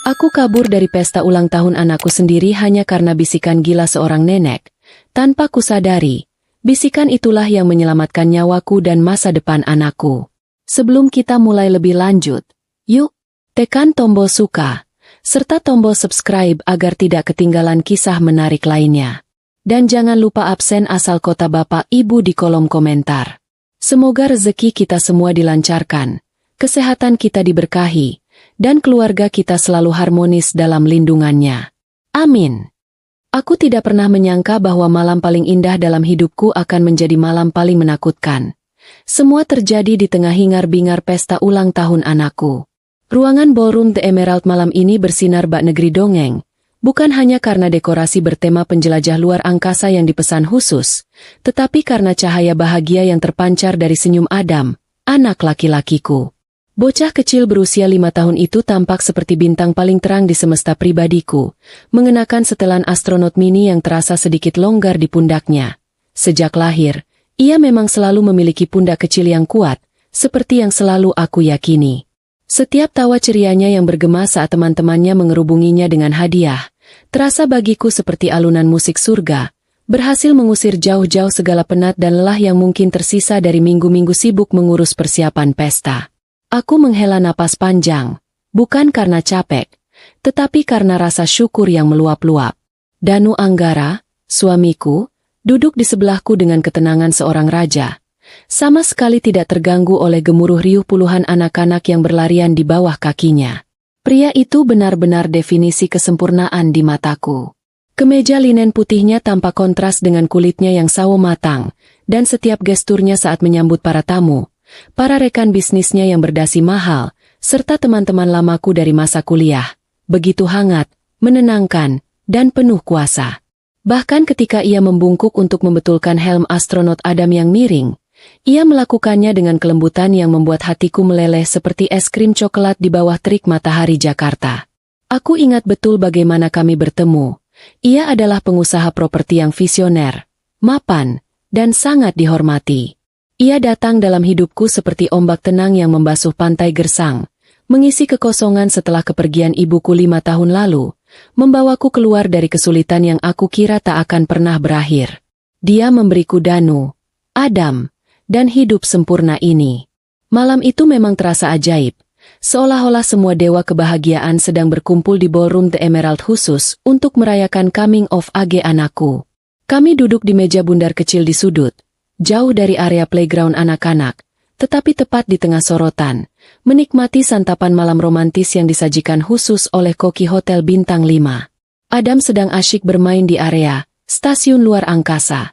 Aku kabur dari pesta ulang tahun anakku sendiri hanya karena bisikan gila seorang nenek. Tanpa kusadari, bisikan itulah yang menyelamatkan nyawaku dan masa depan anakku. Sebelum kita mulai lebih lanjut, yuk, tekan tombol suka, serta tombol subscribe agar tidak ketinggalan kisah menarik lainnya. Dan jangan lupa absen asal kota Bapak Ibu di kolom komentar. Semoga rezeki kita semua dilancarkan, kesehatan kita diberkahi, dan keluarga kita selalu harmonis dalam lindungannya. Amin. Aku tidak pernah menyangka bahwa malam paling indah dalam hidupku akan menjadi malam paling menakutkan. Semua terjadi di tengah hingar-bingar pesta ulang tahun anakku. Ruangan ballroom The Emerald malam ini bersinar bak negeri dongeng, bukan hanya karena dekorasi bertema penjelajah luar angkasa yang dipesan khusus, tetapi karena cahaya bahagia yang terpancar dari senyum Adam, anak laki-lakiku. Bocah kecil berusia 5 tahun itu tampak seperti bintang paling terang di semesta pribadiku, mengenakan setelan astronot mini yang terasa sedikit longgar di pundaknya. Sejak lahir, ia memang selalu memiliki pundak kecil yang kuat, seperti yang selalu aku yakini. Setiap tawa cerianya yang bergema saat teman-temannya mengerubunginya dengan hadiah, terasa bagiku seperti alunan musik surga, berhasil mengusir jauh-jauh segala penat dan lelah yang mungkin tersisa dari minggu-minggu sibuk mengurus persiapan pesta. Aku menghela napas panjang, bukan karena capek, tetapi karena rasa syukur yang meluap-luap. Danu Anggara, suamiku, duduk di sebelahku dengan ketenangan seorang raja, sama sekali tidak terganggu oleh gemuruh riuh puluhan anak-anak yang berlarian di bawah kakinya. Pria itu benar-benar definisi kesempurnaan di mataku. Kemeja linen putihnya tampak kontras dengan kulitnya yang sawo matang, dan setiap gesturnya saat menyambut para tamu, para rekan bisnisnya yang berdasi mahal, serta teman-teman lamaku dari masa kuliah, begitu hangat, menenangkan, dan penuh kuasa. Bahkan ketika ia membungkuk untuk membetulkan helm astronot Adam yang miring, ia melakukannya dengan kelembutan yang membuat hatiku meleleh seperti es krim coklat di bawah terik matahari Jakarta. Aku ingat betul bagaimana kami bertemu. Ia adalah pengusaha properti yang visioner, mapan, dan sangat dihormati. Ia datang dalam hidupku seperti ombak tenang yang membasuh pantai gersang, mengisi kekosongan setelah kepergian ibuku 5 tahun lalu, membawaku keluar dari kesulitan yang aku kira tak akan pernah berakhir. Dia memberiku Danu, Adam, dan hidup sempurna ini. Malam itu memang terasa ajaib, seolah-olah semua dewa kebahagiaan sedang berkumpul di ballroom The Emerald khusus untuk merayakan coming of age anakku. Kami duduk di meja bundar kecil di sudut, jauh dari area playground anak-anak, tetapi tepat di tengah sorotan, menikmati santapan malam romantis yang disajikan khusus oleh koki hotel bintang 5. Adam sedang asyik bermain di area stasiun luar angkasa.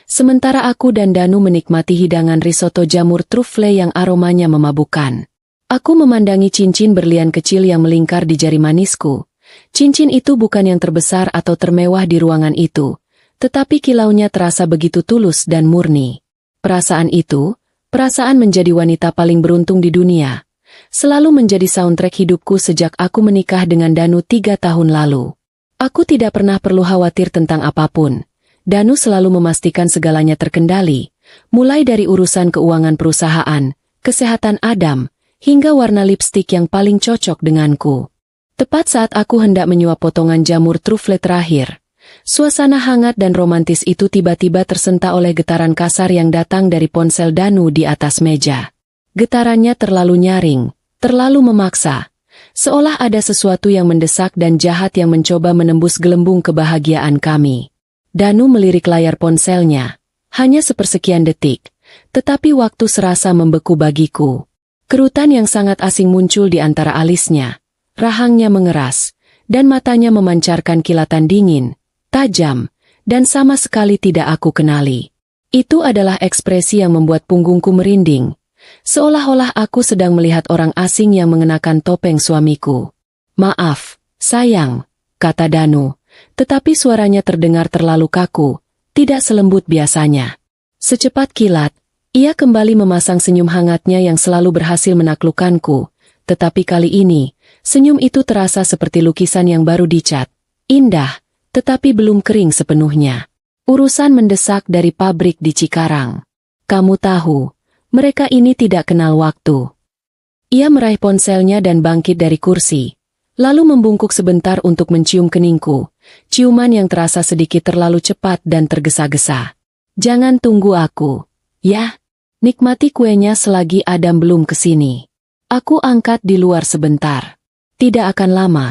Sementara aku dan Danu menikmati hidangan risotto jamur truffle yang aromanya memabukkan. Aku memandangi cincin berlian kecil yang melingkar di jari manisku. Cincin itu bukan yang terbesar atau termewah di ruangan itu, tetapi kilaunya terasa begitu tulus dan murni. Perasaan itu, perasaan menjadi wanita paling beruntung di dunia, selalu menjadi soundtrack hidupku sejak aku menikah dengan Danu 3 tahun lalu. Aku tidak pernah perlu khawatir tentang apapun. Danu selalu memastikan segalanya terkendali, mulai dari urusan keuangan perusahaan, kesehatan Adam, hingga warna lipstik yang paling cocok denganku. Tepat saat aku hendak menyuap potongan jamur truffle terakhir, suasana hangat dan romantis itu tiba-tiba tersentak oleh getaran kasar yang datang dari ponsel Danu di atas meja. Getarannya terlalu nyaring, terlalu memaksa, seolah ada sesuatu yang mendesak dan jahat yang mencoba menembus gelembung kebahagiaan kami. Danu melirik layar ponselnya, hanya sepersekian detik, tetapi waktu serasa membeku bagiku. Kerutan yang sangat asing muncul di antara alisnya, rahangnya mengeras, dan matanya memancarkan kilatan dingin, tajam, dan sama sekali tidak aku kenali. Itu adalah ekspresi yang membuat punggungku merinding, seolah-olah aku sedang melihat orang asing yang mengenakan topeng suamiku. "Maaf, sayang," kata Danu, tetapi suaranya terdengar terlalu kaku, tidak selembut biasanya. Secepat kilat, ia kembali memasang senyum hangatnya yang selalu berhasil menaklukkanku, tetapi kali ini, senyum itu terasa seperti lukisan yang baru dicat, indah, tetapi belum kering sepenuhnya. Urusan mendesak dari pabrik di Cikarang. Kamu tahu, mereka ini tidak kenal waktu. Ia meraih ponselnya dan bangkit dari kursi. lalu membungkuk sebentar untuk mencium keningku. Ciuman yang terasa sedikit terlalu cepat dan tergesa-gesa. Jangan tunggu aku, ya. Nikmati kuenya selagi Adam belum kesini. Aku angkat di luar sebentar. Tidak akan lama,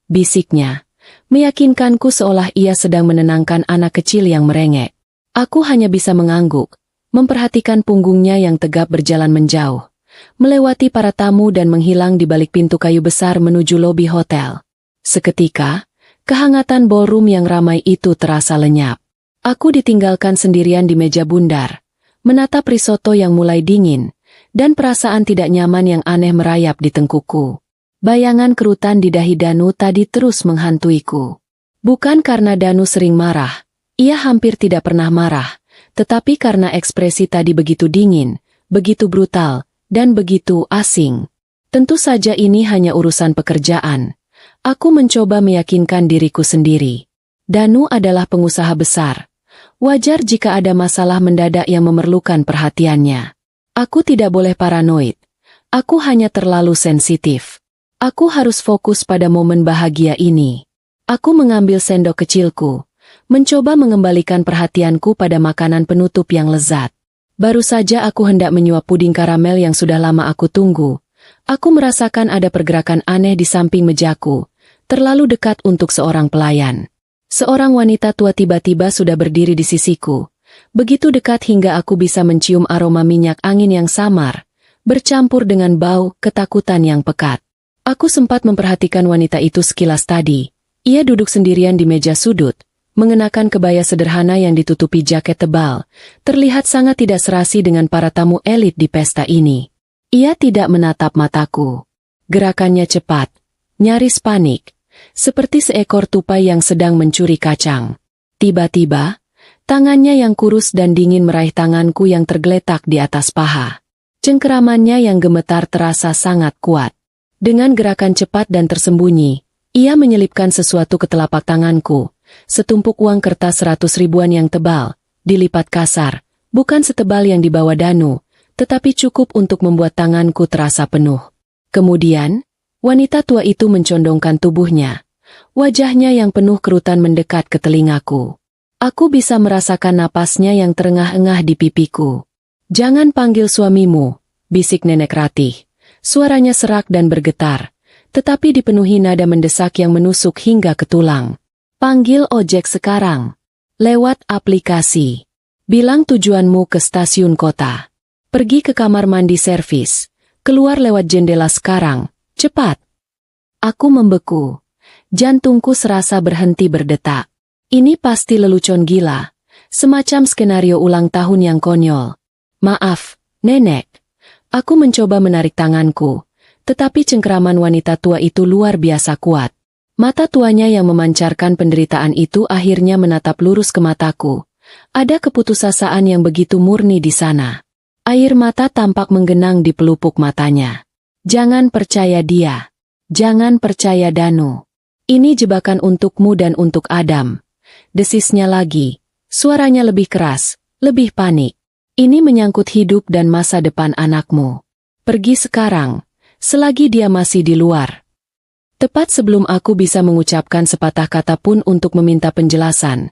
bisiknya. Meyakinkanku seolah ia sedang menenangkan anak kecil yang merengek. Aku hanya bisa mengangguk, memperhatikan punggungnya yang tegap berjalan menjauh, melewati para tamu dan menghilang di balik pintu kayu besar menuju lobi hotel. Seketika, kehangatan ballroom yang ramai itu terasa lenyap. Aku ditinggalkan sendirian di meja bundar, menatap risotto yang mulai dingin, dan perasaan tidak nyaman yang aneh merayap di tengkukku. Bayangan kerutan di dahi Danu tadi terus menghantuiku. Bukan karena Danu sering marah, ia hampir tidak pernah marah, tetapi karena ekspresi tadi begitu dingin, begitu brutal, dan begitu asing. Tentu saja ini hanya urusan pekerjaan. Aku mencoba meyakinkan diriku sendiri. Danu adalah pengusaha besar. Wajar jika ada masalah mendadak yang memerlukan perhatiannya. Aku tidak boleh paranoid. Aku hanya terlalu sensitif. Aku harus fokus pada momen bahagia ini. Aku mengambil sendok kecilku, mencoba mengembalikan perhatianku pada makanan penutup yang lezat. Baru saja aku hendak menyuap puding karamel yang sudah lama aku tunggu. Aku merasakan ada pergerakan aneh di samping mejaku, terlalu dekat untuk seorang pelayan. Seorang wanita tua tiba-tiba sudah berdiri di sisiku. Begitu dekat hingga aku bisa mencium aroma minyak angin yang samar, bercampur dengan bau ketakutan yang pekat. Aku sempat memperhatikan wanita itu sekilas tadi. Ia duduk sendirian di meja sudut, mengenakan kebaya sederhana yang ditutupi jaket tebal, terlihat sangat tidak serasi dengan para tamu elit di pesta ini. Ia tidak menatap mataku. Gerakannya cepat, nyaris panik, seperti seekor tupai yang sedang mencuri kacang. Tiba-tiba, tangannya yang kurus dan dingin meraih tanganku yang tergeletak di atas paha. Cengkeramannya yang gemetar terasa sangat kuat. Dengan gerakan cepat dan tersembunyi, ia menyelipkan sesuatu ke telapak tanganku, setumpuk uang kertas 100 ribuan yang tebal, dilipat kasar, bukan setebal yang dibawa Danu, tetapi cukup untuk membuat tanganku terasa penuh. Kemudian, wanita tua itu mencondongkan tubuhnya. Wajahnya yang penuh kerutan mendekat ke telingaku. Aku bisa merasakan napasnya yang terengah-engah di pipiku. "Jangan panggil suamimu," bisik Nenek Ratih. Suaranya serak dan bergetar, tetapi dipenuhi nada mendesak yang menusuk hingga ke tulang. "Panggil ojek sekarang. Lewat aplikasi. Bilang tujuanmu ke stasiun kota. Pergi ke kamar mandi servis. Keluar lewat jendela sekarang. Cepat." Aku membeku. Jantungku serasa berhenti berdetak. Ini pasti lelucon gila. Semacam skenario ulang tahun yang konyol. "Maaf, Nenek." Aku mencoba menarik tanganku, tetapi cengkeraman wanita tua itu luar biasa kuat. Mata tuanya yang memancarkan penderitaan itu akhirnya menatap lurus ke mataku. Ada keputusasaan yang begitu murni di sana. Air mata tampak menggenang di pelupuk matanya. "Jangan percaya dia. Jangan percaya Danu. Ini jebakan untukmu dan untuk Adam." Desisnya lagi. Suaranya lebih keras, lebih panik. "Ini menyangkut hidup dan masa depan anakmu. Pergi sekarang, selagi dia masih di luar." Tepat sebelum aku bisa mengucapkan sepatah kata pun untuk meminta penjelasan,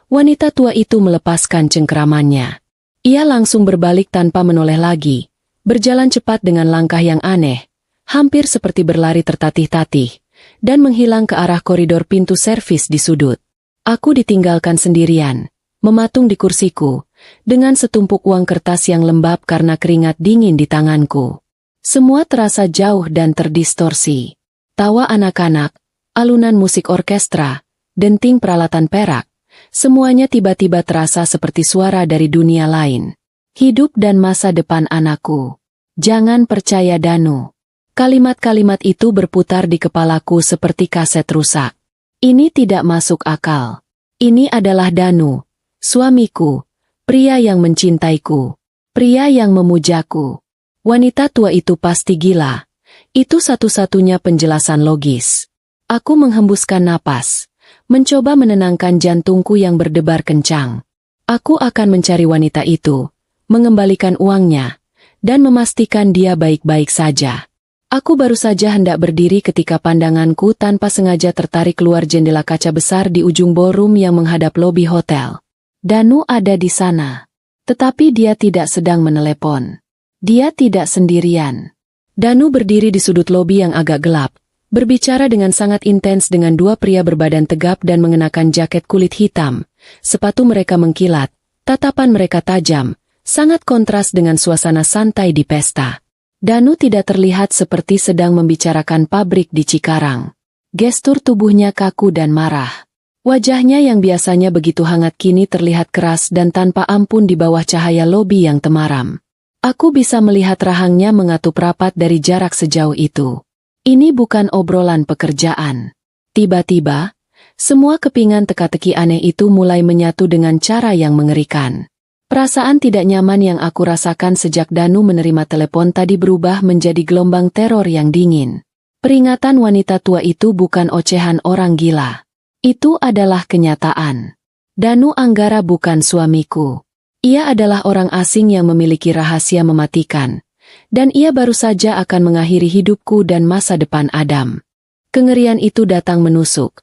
wanita tua itu melepaskan cengkeramannya. Ia langsung berbalik tanpa menoleh lagi, berjalan cepat dengan langkah yang aneh, hampir seperti berlari tertatih-tatih, dan menghilang ke arah koridor pintu servis di sudut. Aku ditinggalkan sendirian, mematung di kursiku, dengan setumpuk uang kertas yang lembab karena keringat dingin di tanganku. Semua terasa jauh dan terdistorsi. Tawa anak-anak, alunan musik orkestra, denting peralatan perak, semuanya tiba-tiba terasa seperti suara dari dunia lain. Hidup dan masa depan anakku. Jangan percaya Danu. Kalimat-kalimat itu berputar di kepalaku seperti kaset rusak. Ini tidak masuk akal. Ini adalah Danu, suamiku. Pria yang mencintaiku. Pria yang memujaku. Wanita tua itu pasti gila. Itu satu-satunya penjelasan logis. Aku menghembuskan napas, mencoba menenangkan jantungku yang berdebar kencang. Aku akan mencari wanita itu, mengembalikan uangnya, dan memastikan dia baik-baik saja. Aku baru saja hendak berdiri ketika pandanganku tanpa sengaja tertarik keluar jendela kaca besar di ujung ballroom yang menghadap lobi hotel. Danu ada di sana. Tetapi dia tidak sedang menelepon. Dia tidak sendirian. Danu berdiri di sudut lobi yang agak gelap, berbicara dengan sangat intens dengan dua pria berbadan tegap dan mengenakan jaket kulit hitam. Sepatu mereka mengkilat, tatapan mereka tajam, sangat kontras dengan suasana santai di pesta. Danu tidak terlihat seperti sedang membicarakan pabrik di Cikarang. Gestur tubuhnya kaku dan marah. Wajahnya yang biasanya begitu hangat kini terlihat keras dan tanpa ampun di bawah cahaya lobi yang temaram. Aku bisa melihat rahangnya mengatup rapat dari jarak sejauh itu. Ini bukan obrolan pekerjaan. Tiba-tiba, semua kepingan teka-teki aneh itu mulai menyatu dengan cara yang mengerikan. Perasaan tidak nyaman yang aku rasakan sejak Danu menerima telepon tadi berubah menjadi gelombang teror yang dingin. Peringatan wanita tua itu bukan ocehan orang gila. Itu adalah kenyataan. Danu Anggara bukan suamiku. Ia adalah orang asing yang memiliki rahasia mematikan. Dan ia baru saja akan mengakhiri hidupku dan masa depan Adam. Kengerian itu datang menusuk.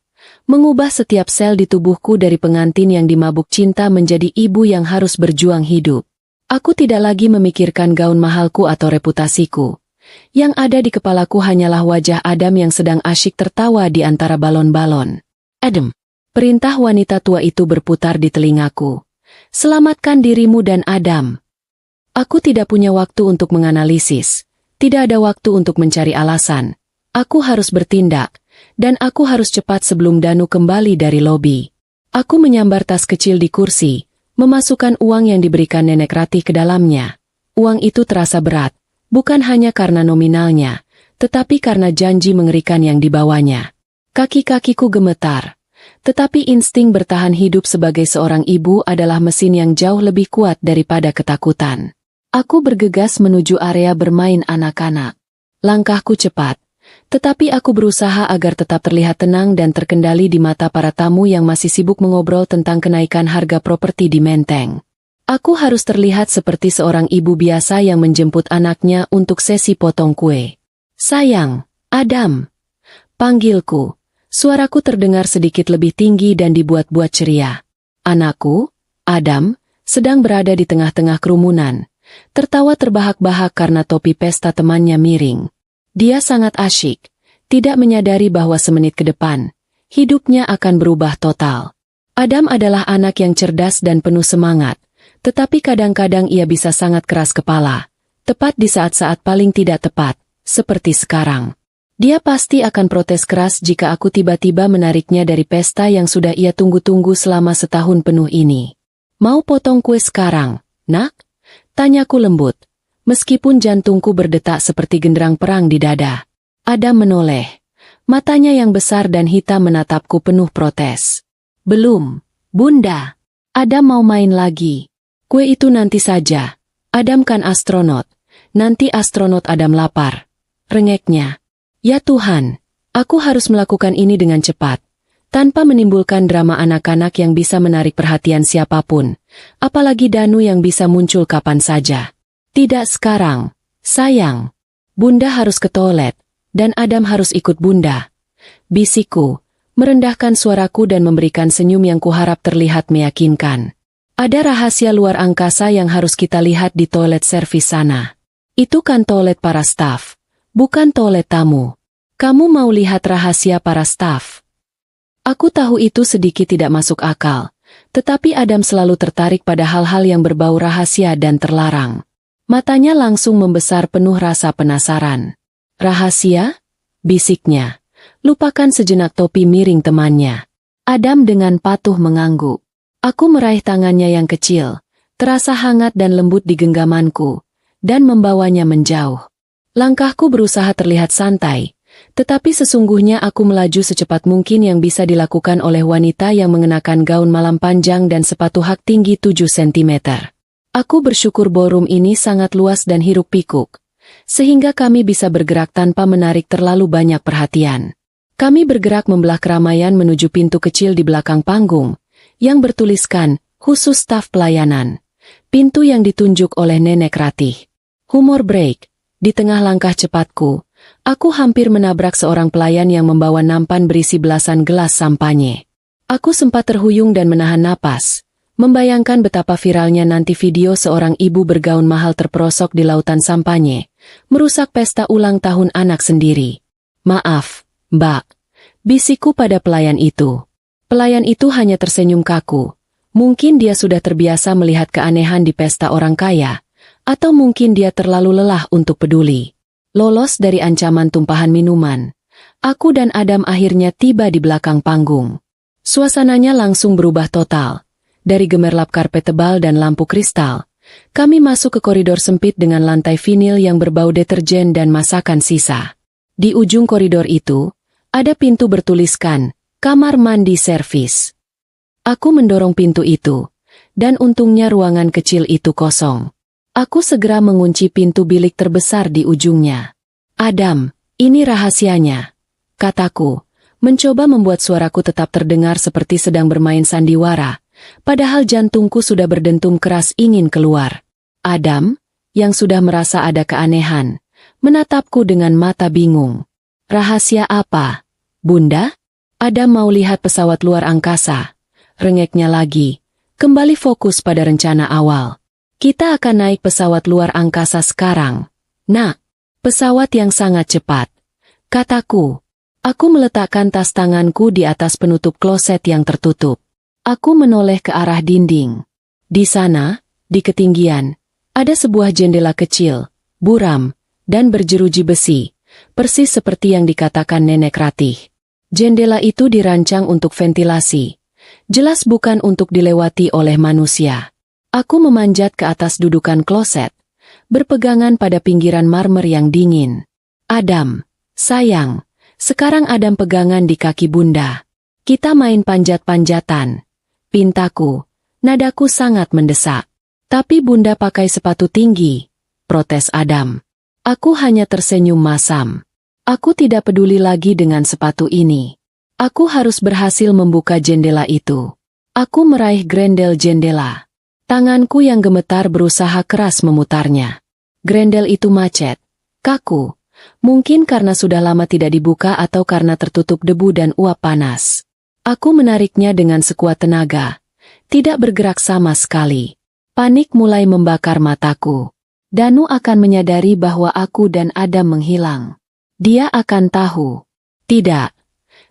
Mengubah setiap sel di tubuhku dari pengantin yang dimabuk cinta menjadi ibu yang harus berjuang hidup. Aku tidak lagi memikirkan gaun mahalku atau reputasiku. Yang ada di kepalaku hanyalah wajah Adam yang sedang asyik tertawa di antara balon-balon. Adam, perintah wanita tua itu berputar di telingaku. Selamatkan dirimu dan Adam. Aku tidak punya waktu untuk menganalisis. Tidak ada waktu untuk mencari alasan. Aku harus bertindak. Dan aku harus cepat sebelum Danu kembali dari lobi. Aku menyambar tas kecil di kursi, memasukkan uang yang diberikan Nenek Ratih ke dalamnya. Uang itu terasa berat, bukan hanya karena nominalnya, tetapi karena janji mengerikan yang dibawanya. Kaki-kakiku gemetar, tetapi insting bertahan hidup sebagai seorang ibu adalah mesin yang jauh lebih kuat daripada ketakutan. Aku bergegas menuju area bermain anak-anak. Langkahku cepat. Tetapi aku berusaha agar tetap terlihat tenang dan terkendali di mata para tamu yang masih sibuk mengobrol tentang kenaikan harga properti di Menteng. Aku harus terlihat seperti seorang ibu biasa yang menjemput anaknya untuk sesi potong kue. Sayang, Adam. Panggilku. Suaraku terdengar sedikit lebih tinggi dan dibuat-buat ceria. Anakku, Adam, sedang berada di tengah-tengah kerumunan. Tertawa terbahak-bahak karena topi pesta temannya miring. Dia sangat asyik, tidak menyadari bahwa semenit ke depan, hidupnya akan berubah total. Adam adalah anak yang cerdas dan penuh semangat, tetapi kadang-kadang ia bisa sangat keras kepala, tepat di saat-saat paling tidak tepat, seperti sekarang. Dia pasti akan protes keras jika aku tiba-tiba menariknya dari pesta yang sudah ia tunggu-tunggu selama setahun penuh ini. Mau potong kue sekarang, nak? Tanyaku lembut. Meskipun jantungku berdetak seperti genderang perang di dada. Adam menoleh. Matanya yang besar dan hitam menatapku penuh protes. Belum, Bunda. Adam mau main lagi. Kue itu nanti saja. Adam kan astronot. Nanti astronot Adam lapar. Rengeknya. Ya Tuhan, aku harus melakukan ini dengan cepat. Tanpa menimbulkan drama anak-anak yang bisa menarik perhatian siapapun. Apalagi Danu yang bisa muncul kapan saja. Tidak sekarang, sayang. Bunda harus ke toilet, dan Adam harus ikut Bunda. Bisikku, merendahkan suaraku dan memberikan senyum yang kuharap terlihat meyakinkan. Ada rahasia luar angkasa yang harus kita lihat di toilet servis sana. Itu kan toilet para staf, bukan toilet tamu. Kamu mau lihat rahasia para staf? Aku tahu itu sedikit tidak masuk akal, tetapi Adam selalu tertarik pada hal-hal yang berbau rahasia dan terlarang. Matanya langsung membesar penuh rasa penasaran. Rahasia? Bisiknya. Lupakan sejenak topi miring temannya. Adam dengan patuh mengangguk. Aku meraih tangannya yang kecil, terasa hangat dan lembut di genggamanku, dan membawanya menjauh. Langkahku berusaha terlihat santai, tetapi sesungguhnya aku melaju secepat mungkin yang bisa dilakukan oleh wanita yang mengenakan gaun malam panjang dan sepatu hak tinggi 7 cm. Aku bersyukur ballroom ini sangat luas dan hiruk-pikuk, sehingga kami bisa bergerak tanpa menarik terlalu banyak perhatian. Kami bergerak membelah keramaian menuju pintu kecil di belakang panggung, yang bertuliskan, khusus staf pelayanan. Pintu yang ditunjuk oleh Nenek Ratih. Humor break. Di tengah langkah cepatku, Aku hampir menabrak seorang pelayan yang membawa nampan berisi belasan gelas sampanye. Aku sempat terhuyung dan menahan napas, membayangkan betapa viralnya nanti video seorang ibu bergaun mahal terperosok di lautan sampanye, merusak pesta ulang tahun anak sendiri. "Maaf, Mbak," bisikku pada pelayan itu. Pelayan itu hanya tersenyum kaku. Mungkin dia sudah terbiasa melihat keanehan di pesta orang kaya, atau mungkin dia terlalu lelah untuk peduli. Lolos dari ancaman tumpahan minuman, aku dan Adam akhirnya tiba di belakang panggung. Suasananya langsung berubah total. Dari gemerlap karpet tebal dan lampu kristal, kami masuk ke koridor sempit dengan lantai vinil yang berbau deterjen dan masakan sisa. Di ujung koridor itu, ada pintu bertuliskan, "Kamar mandi servis." Aku mendorong pintu itu, dan untungnya ruangan kecil itu kosong. Aku segera mengunci pintu bilik terbesar di ujungnya. "Adam, ini rahasianya," kataku, mencoba membuat suaraku tetap terdengar seperti sedang bermain sandiwara, padahal jantungku sudah berdentum keras ingin keluar. Adam, yang sudah merasa ada keanehan, menatapku dengan mata bingung. "Rahasia apa, Bunda?" "Adam mau lihat pesawat luar angkasa," rengeknya lagi, kembali fokus pada rencana awal. "Kita akan naik pesawat luar angkasa sekarang, Nak." "Pesawat yang sangat cepat," kataku. Aku meletakkan tas tanganku di atas penutup kloset yang tertutup. Aku menoleh ke arah dinding. Di sana, di ketinggian, ada sebuah jendela kecil, buram, dan berjeruji besi, persis seperti yang dikatakan Nenek Ratih. Jendela itu dirancang untuk ventilasi, jelas bukan untuk dilewati oleh manusia. Aku memanjat ke atas dudukan kloset, berpegangan pada pinggiran marmer yang dingin. "Adam, sayang, sekarang Adam pegangan di kaki Bunda. Kita main panjat-panjatan," pintaku. Nadaku sangat mendesak. "Tapi Bunda pakai sepatu tinggi," protes Adam. Aku hanya tersenyum masam. Aku tidak peduli lagi dengan sepatu ini. Aku harus berhasil membuka jendela itu. Aku meraih grendel jendela. Tanganku yang gemetar berusaha keras memutarnya. Grendel itu macet, kaku. Mungkin karena sudah lama tidak dibuka atau karena tertutup debu dan uap panas. Aku menariknya dengan sekuat tenaga. Tidak bergerak sama sekali. Panik mulai membakar mataku. Danu akan menyadari bahwa aku dan Adam menghilang. Dia akan tahu. "Tidak,"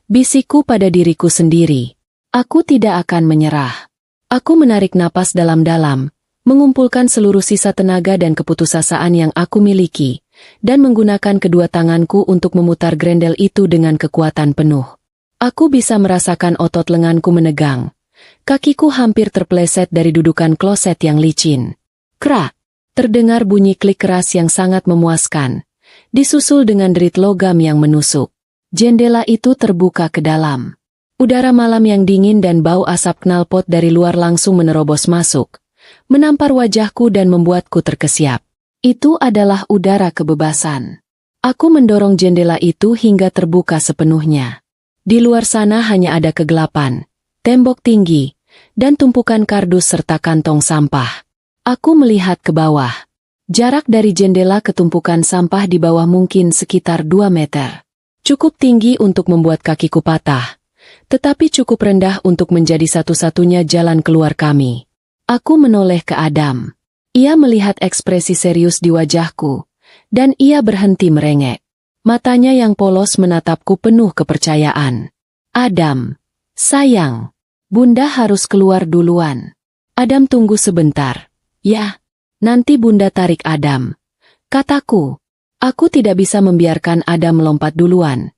bisikku pada diriku sendiri. "Aku tidak akan menyerah." Aku menarik napas dalam-dalam, mengumpulkan seluruh sisa tenaga dan keputusasaan yang aku miliki, dan menggunakan kedua tanganku untuk memutar grendel itu dengan kekuatan penuh. Aku bisa merasakan otot lenganku menegang. Kakiku hampir terpeleset dari dudukan kloset yang licin. Krak! Terdengar bunyi klik keras yang sangat memuaskan, disusul dengan derit logam yang menusuk. Jendela itu terbuka ke dalam. Udara malam yang dingin dan bau asap knalpot dari luar langsung menerobos masuk, menampar wajahku dan membuatku terkesiap. Itu adalah udara kebebasan. Aku mendorong jendela itu hingga terbuka sepenuhnya. Di luar sana hanya ada kegelapan, tembok tinggi, dan tumpukan kardus serta kantong sampah. Aku melihat ke bawah. Jarak dari jendela ke tumpukan sampah di bawah mungkin sekitar 2 meter. Cukup tinggi untuk membuat kakiku patah, tetapi cukup rendah untuk menjadi satu-satunya jalan keluar kami. Aku menoleh ke Adam. Ia melihat ekspresi serius di wajahku, dan ia berhenti merengek. Matanya yang polos menatapku penuh kepercayaan. "Adam, sayang, Bunda harus keluar duluan." "Adam, tunggu sebentar." "Ya, nanti Bunda tarik Adam," kataku. Aku tidak bisa membiarkan Adam melompat duluan.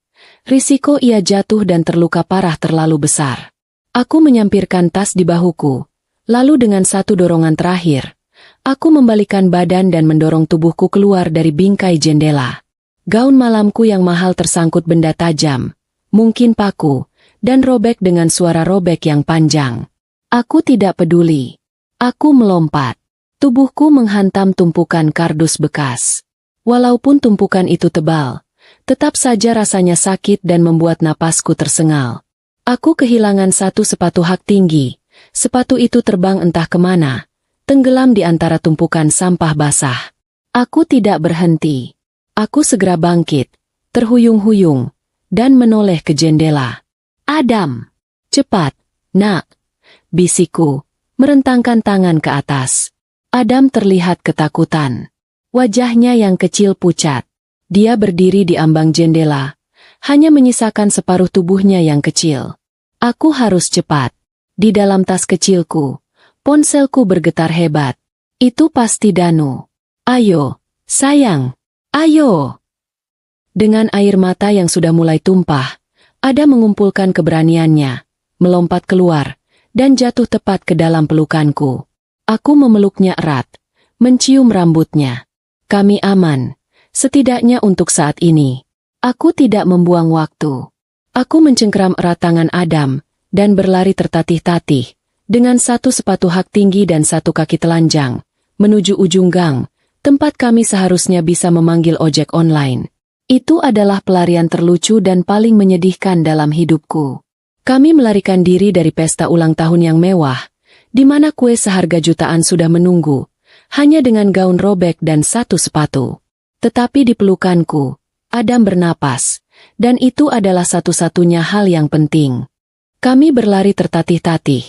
Risiko ia jatuh dan terluka parah terlalu besar. Aku menyampirkan tas di bahuku, lalu dengan satu dorongan terakhir, aku membalikan badan dan mendorong tubuhku keluar dari bingkai jendela. Gaun malamku yang mahal tersangkut benda tajam, mungkin paku, dan robek dengan suara robek yang panjang. Aku tidak peduli. Aku melompat. Tubuhku menghantam tumpukan kardus bekas. Walaupun tumpukan itu tebal, tetap saja rasanya sakit dan membuat napasku tersengal. Aku kehilangan satu sepatu hak tinggi. Sepatu itu terbang entah kemana, tenggelam di antara tumpukan sampah basah. Aku tidak berhenti. Aku segera bangkit, terhuyung-huyung, dan menoleh ke jendela. "Adam! Cepat, nak!" bisikku, merentangkan tangan ke atas. Adam terlihat ketakutan. Wajahnya yang kecil pucat. Dia berdiri di ambang jendela, hanya menyisakan separuh tubuhnya yang kecil. Aku harus cepat. Di dalam tas kecilku, ponselku bergetar hebat. Itu pasti Danu. "Ayo, sayang, ayo!" Dengan air mata yang sudah mulai tumpah, Adam mengumpulkan keberaniannya, melompat keluar, dan jatuh tepat ke dalam pelukanku. Aku memeluknya erat, mencium rambutnya. Kami aman, setidaknya untuk saat ini. Aku tidak membuang waktu. Aku mencengkeram erat tangan Adam, dan berlari tertatih-tatih, dengan satu sepatu hak tinggi dan satu kaki telanjang, menuju ujung gang, tempat kami seharusnya bisa memanggil ojek online. Itu adalah pelarian terlucu dan paling menyedihkan dalam hidupku. Kami melarikan diri dari pesta ulang tahun yang mewah, di mana kue seharga jutaan sudah menunggu, hanya dengan gaun robek dan satu sepatu. Tetapi di pelukanku, Adam bernapas, dan itu adalah satu-satunya hal yang penting. Kami berlari tertatih-tatih.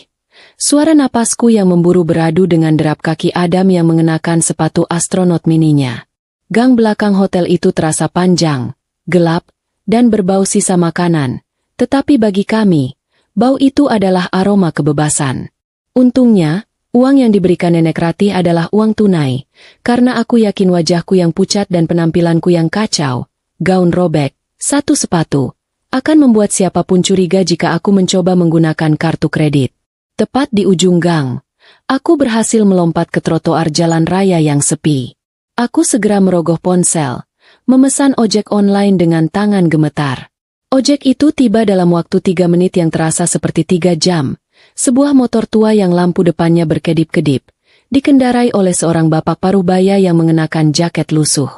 Suara napasku yang memburu beradu dengan derap kaki Adam yang mengenakan sepatu astronot mininya. Gang belakang hotel itu terasa panjang, gelap, dan berbau sisa makanan. Tetapi bagi kami, bau itu adalah aroma kebebasan. Untungnya, uang yang diberikan Nenek Ratih adalah uang tunai, karena aku yakin wajahku yang pucat dan penampilanku yang kacau, gaun robek, satu sepatu, akan membuat siapapun curiga jika aku mencoba menggunakan kartu kredit. Tepat di ujung gang, aku berhasil melompat ke trotoar jalan raya yang sepi. Aku segera merogoh ponsel, memesan ojek online dengan tangan gemetar. Ojek itu tiba dalam waktu 3 menit yang terasa seperti 3 jam. Sebuah motor tua yang lampu depannya berkedip-kedip, dikendarai oleh seorang bapak parubaya yang mengenakan jaket lusuh.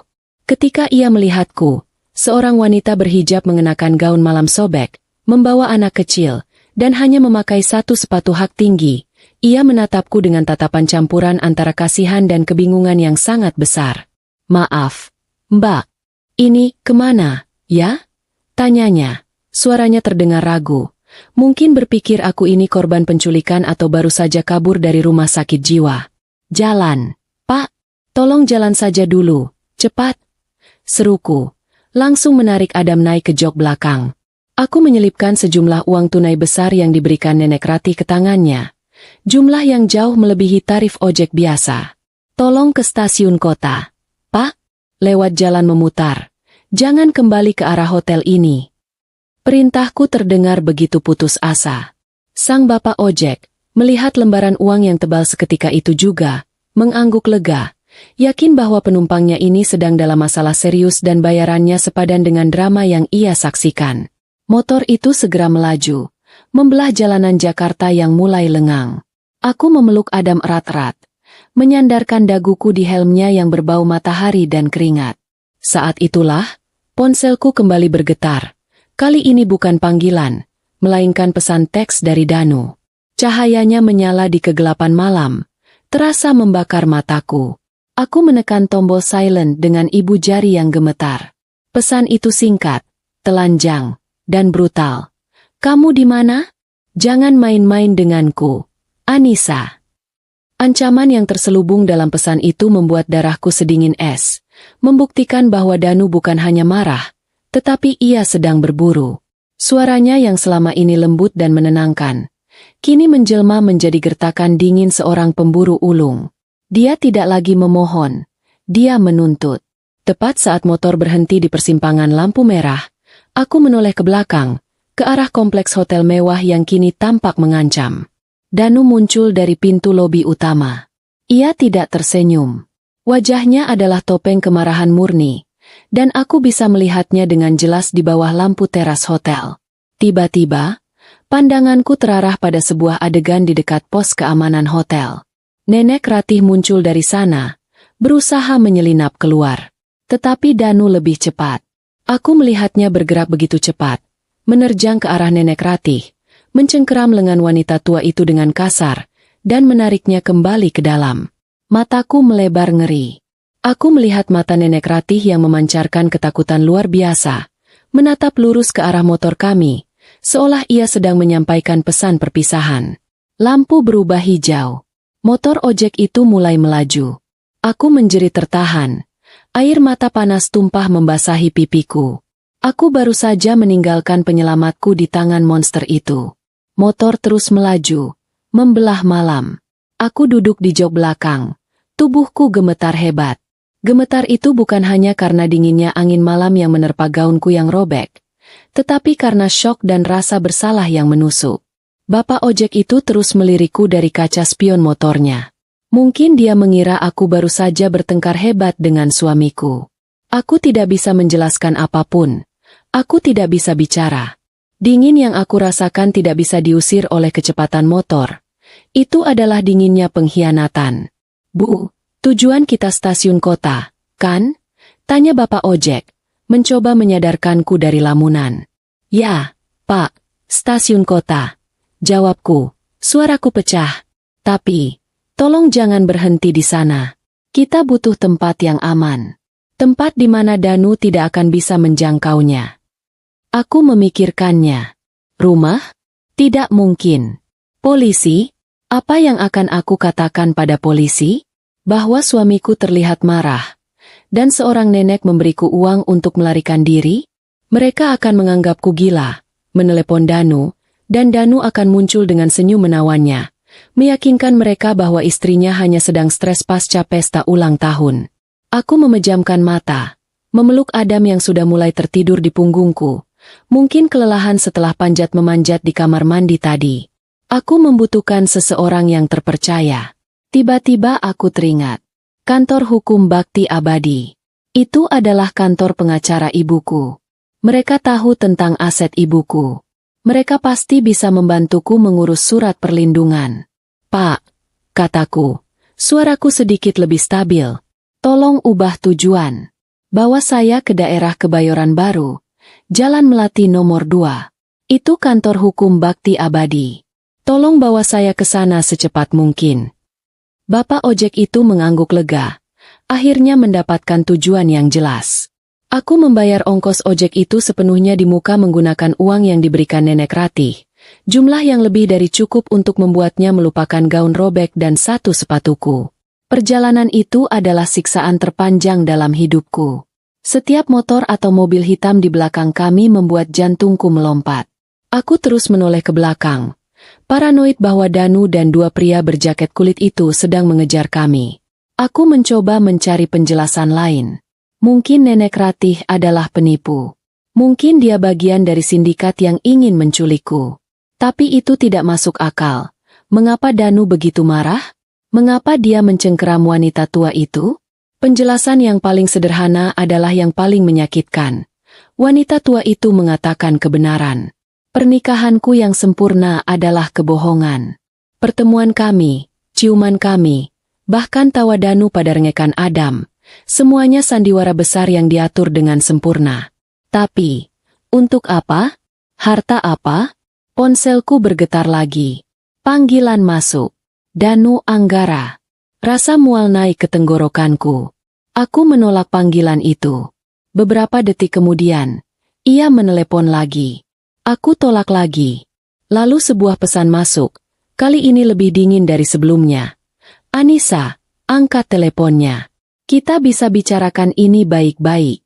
Ketika ia melihatku, seorang wanita berhijab mengenakan gaun malam sobek, membawa anak kecil, dan hanya memakai satu sepatu hak tinggi. Ia menatapku dengan tatapan campuran antara kasihan dan kebingungan yang sangat besar. "Maaf, Mbak. Ini kemana, ya?" tanyanya. Suaranya terdengar ragu. Mungkin berpikir aku ini korban penculikan atau baru saja kabur dari rumah sakit jiwa. "Jalan, Pak. Tolong jalan saja dulu, cepat," seruku. Langsung menarik Adam naik ke jok belakang. Aku menyelipkan sejumlah uang tunai besar yang diberikan Nenek Ratih ke tangannya. Jumlah yang jauh melebihi tarif ojek biasa. "Tolong ke stasiun kota, Pak. Lewat jalan memutar. Jangan kembali ke arah hotel ini." Perintahku terdengar begitu putus asa. Sang bapak ojek, melihat lembaran uang yang tebal seketika itu juga, mengangguk lega. Yakin bahwa penumpangnya ini sedang dalam masalah serius dan bayarannya sepadan dengan drama yang ia saksikan. Motor itu segera melaju, membelah jalanan Jakarta yang mulai lengang. Aku memeluk Adam erat-erat, menyandarkan daguku di helmnya yang berbau matahari dan keringat. Saat itulah, ponselku kembali bergetar. Kali ini bukan panggilan, melainkan pesan teks dari Danu. Cahayanya menyala di kegelapan malam, terasa membakar mataku. Aku menekan tombol silent dengan ibu jari yang gemetar. Pesan itu singkat, telanjang, dan brutal. "Kamu di mana? Jangan main-main denganku. Anissa." Ancaman yang terselubung dalam pesan itu membuat darahku sedingin es, membuktikan bahwa Danu bukan hanya marah, tetapi ia sedang berburu. Suaranya yang selama ini lembut dan menenangkan, kini menjelma menjadi gertakan dingin seorang pemburu ulung. Dia tidak lagi memohon, dia menuntut. Tepat saat motor berhenti di persimpangan lampu merah, aku menoleh ke belakang, ke arah kompleks hotel mewah yang kini tampak mengancam. Danu muncul dari pintu lobi utama. Ia tidak tersenyum. Wajahnya adalah topeng kemarahan murni, dan aku bisa melihatnya dengan jelas di bawah lampu teras hotel. Tiba-tiba, pandanganku terarah pada sebuah adegan di dekat pos keamanan hotel. Nenek Ratih muncul dari sana, berusaha menyelinap keluar. Tetapi Danu lebih cepat. Aku melihatnya bergerak begitu cepat, menerjang ke arah Nenek Ratih, mencengkeram lengan wanita tua itu dengan kasar, dan menariknya kembali ke dalam. Mataku melebar ngeri. Aku melihat mata Nenek Ratih yang memancarkan ketakutan luar biasa, menatap lurus ke arah motor kami, seolah ia sedang menyampaikan pesan perpisahan. Lampu berubah hijau. Motor ojek itu mulai melaju. Aku menjerit tertahan. Air mata panas tumpah membasahi pipiku. Aku baru saja meninggalkan penyelamatku di tangan monster itu. Motor terus melaju, membelah malam. Aku duduk di jok belakang. Tubuhku gemetar hebat. Gemetar itu bukan hanya karena dinginnya angin malam yang menerpa gaunku yang robek, tetapi karena syok dan rasa bersalah yang menusuk. Bapak ojek itu terus melirikku dari kaca spion motornya. Mungkin dia mengira aku baru saja bertengkar hebat dengan suamiku. Aku tidak bisa menjelaskan apapun. Aku tidak bisa bicara. Dingin yang aku rasakan tidak bisa diusir oleh kecepatan motor. Itu adalah dinginnya pengkhianatan. Bu, tujuan kita stasiun kota, kan? Tanya bapak ojek, mencoba menyadarkanku dari lamunan. Ya, Pak, stasiun kota. Jawabku, suaraku pecah. Tapi, tolong jangan berhenti di sana. Kita butuh tempat yang aman. Tempat di mana Danu tidak akan bisa menjangkaunya. Aku memikirkannya. Rumah? Tidak mungkin. Polisi? Apa yang akan aku katakan pada polisi? Bahwa suamiku terlihat marah. Dan seorang nenek memberiku uang untuk melarikan diri? Mereka akan menganggapku gila, menelepon Danu, dan Danu akan muncul dengan senyum menawannya, meyakinkan mereka bahwa istrinya hanya sedang stres pasca pesta ulang tahun. Aku memejamkan mata, memeluk Adam yang sudah mulai tertidur di punggungku, mungkin kelelahan setelah panjat memanjat di kamar mandi tadi. Aku membutuhkan seseorang yang terpercaya. Tiba-tiba aku teringat. Kantor Hukum Bakti Abadi. Itu adalah kantor pengacara ibuku. Mereka tahu tentang aset ibuku. Mereka pasti bisa membantuku mengurus surat perlindungan. Pak, kataku, suaraku sedikit lebih stabil. Tolong ubah tujuan. Bawa saya ke daerah Kebayoran Baru, Jalan Melati nomor 2. Itu kantor Hukum Bakti Abadi. Tolong bawa saya ke sana secepat mungkin. Bapak ojek itu mengangguk lega. Akhirnya mendapatkan tujuan yang jelas. Aku membayar ongkos ojek itu sepenuhnya di muka menggunakan uang yang diberikan Nenek Ratih. Jumlah yang lebih dari cukup untuk membuatnya melupakan gaun robek dan satu sepatuku. Perjalanan itu adalah siksaan terpanjang dalam hidupku. Setiap motor atau mobil hitam di belakang kami membuat jantungku melompat. Aku terus menoleh ke belakang. Paranoid bahwa Danu dan dua pria berjaket kulit itu sedang mengejar kami. Aku mencoba mencari penjelasan lain. Mungkin Nenek Ratih adalah penipu. Mungkin dia bagian dari sindikat yang ingin menculikku. Tapi itu tidak masuk akal. Mengapa Danu begitu marah? Mengapa dia mencengkeram wanita tua itu? Penjelasan yang paling sederhana adalah yang paling menyakitkan. Wanita tua itu mengatakan kebenaran. Pernikahanku yang sempurna adalah kebohongan. Pertemuan kami, ciuman kami, bahkan tawa Danu pada rengekan Adam. Semuanya sandiwara besar yang diatur dengan sempurna. Tapi, untuk apa? Harta apa? Ponselku bergetar lagi. Panggilan masuk. Danu Anggara. Rasa mual naik ke tenggorokanku. Aku menolak panggilan itu. Beberapa detik kemudian, ia menelepon lagi. Aku tolak lagi. Lalu sebuah pesan masuk. Kali ini lebih dingin dari sebelumnya. Anissa, angkat teleponnya. Kita bisa bicarakan ini baik-baik.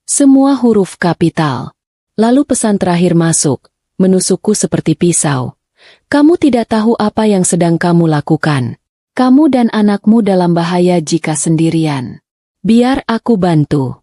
Semua huruf kapital. Lalu pesan terakhir masuk, menusukku seperti pisau. Kamu tidak tahu apa yang sedang kamu lakukan. Kamu dan anakmu dalam bahaya jika sendirian. Biar aku bantu.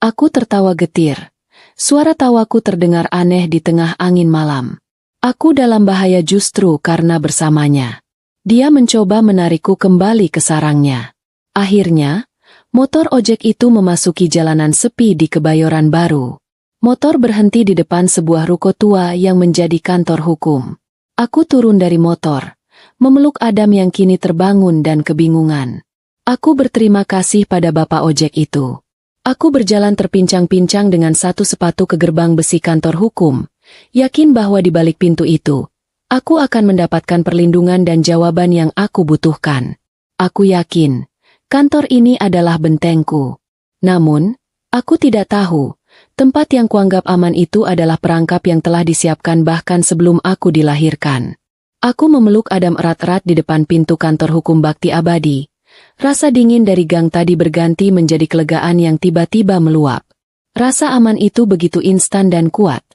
Aku tertawa getir. Suara tawaku terdengar aneh di tengah angin malam. Aku dalam bahaya justru karena bersamanya. Dia mencoba menarikku kembali ke sarangnya. Akhirnya, motor ojek itu memasuki jalanan sepi di Kebayoran Baru. Motor berhenti di depan sebuah ruko tua yang menjadi kantor hukum. Aku turun dari motor, memeluk Adam yang kini terbangun dan kebingungan. Aku berterima kasih pada bapak ojek itu. Aku berjalan terpincang-pincang dengan satu sepatu ke gerbang besi kantor hukum, yakin bahwa di balik pintu itu, aku akan mendapatkan perlindungan dan jawaban yang aku butuhkan. Aku yakin, kantor ini adalah bentengku. Namun, aku tidak tahu, Tempat yang kuanggap aman itu adalah perangkap yang telah disiapkan bahkan sebelum aku dilahirkan. Aku memeluk Adam erat-erat di depan pintu kantor hukum bakti abadi. Rasa dingin dari gang tadi berganti menjadi kelegaan yang tiba-tiba meluap. Rasa aman itu begitu instan dan kuat.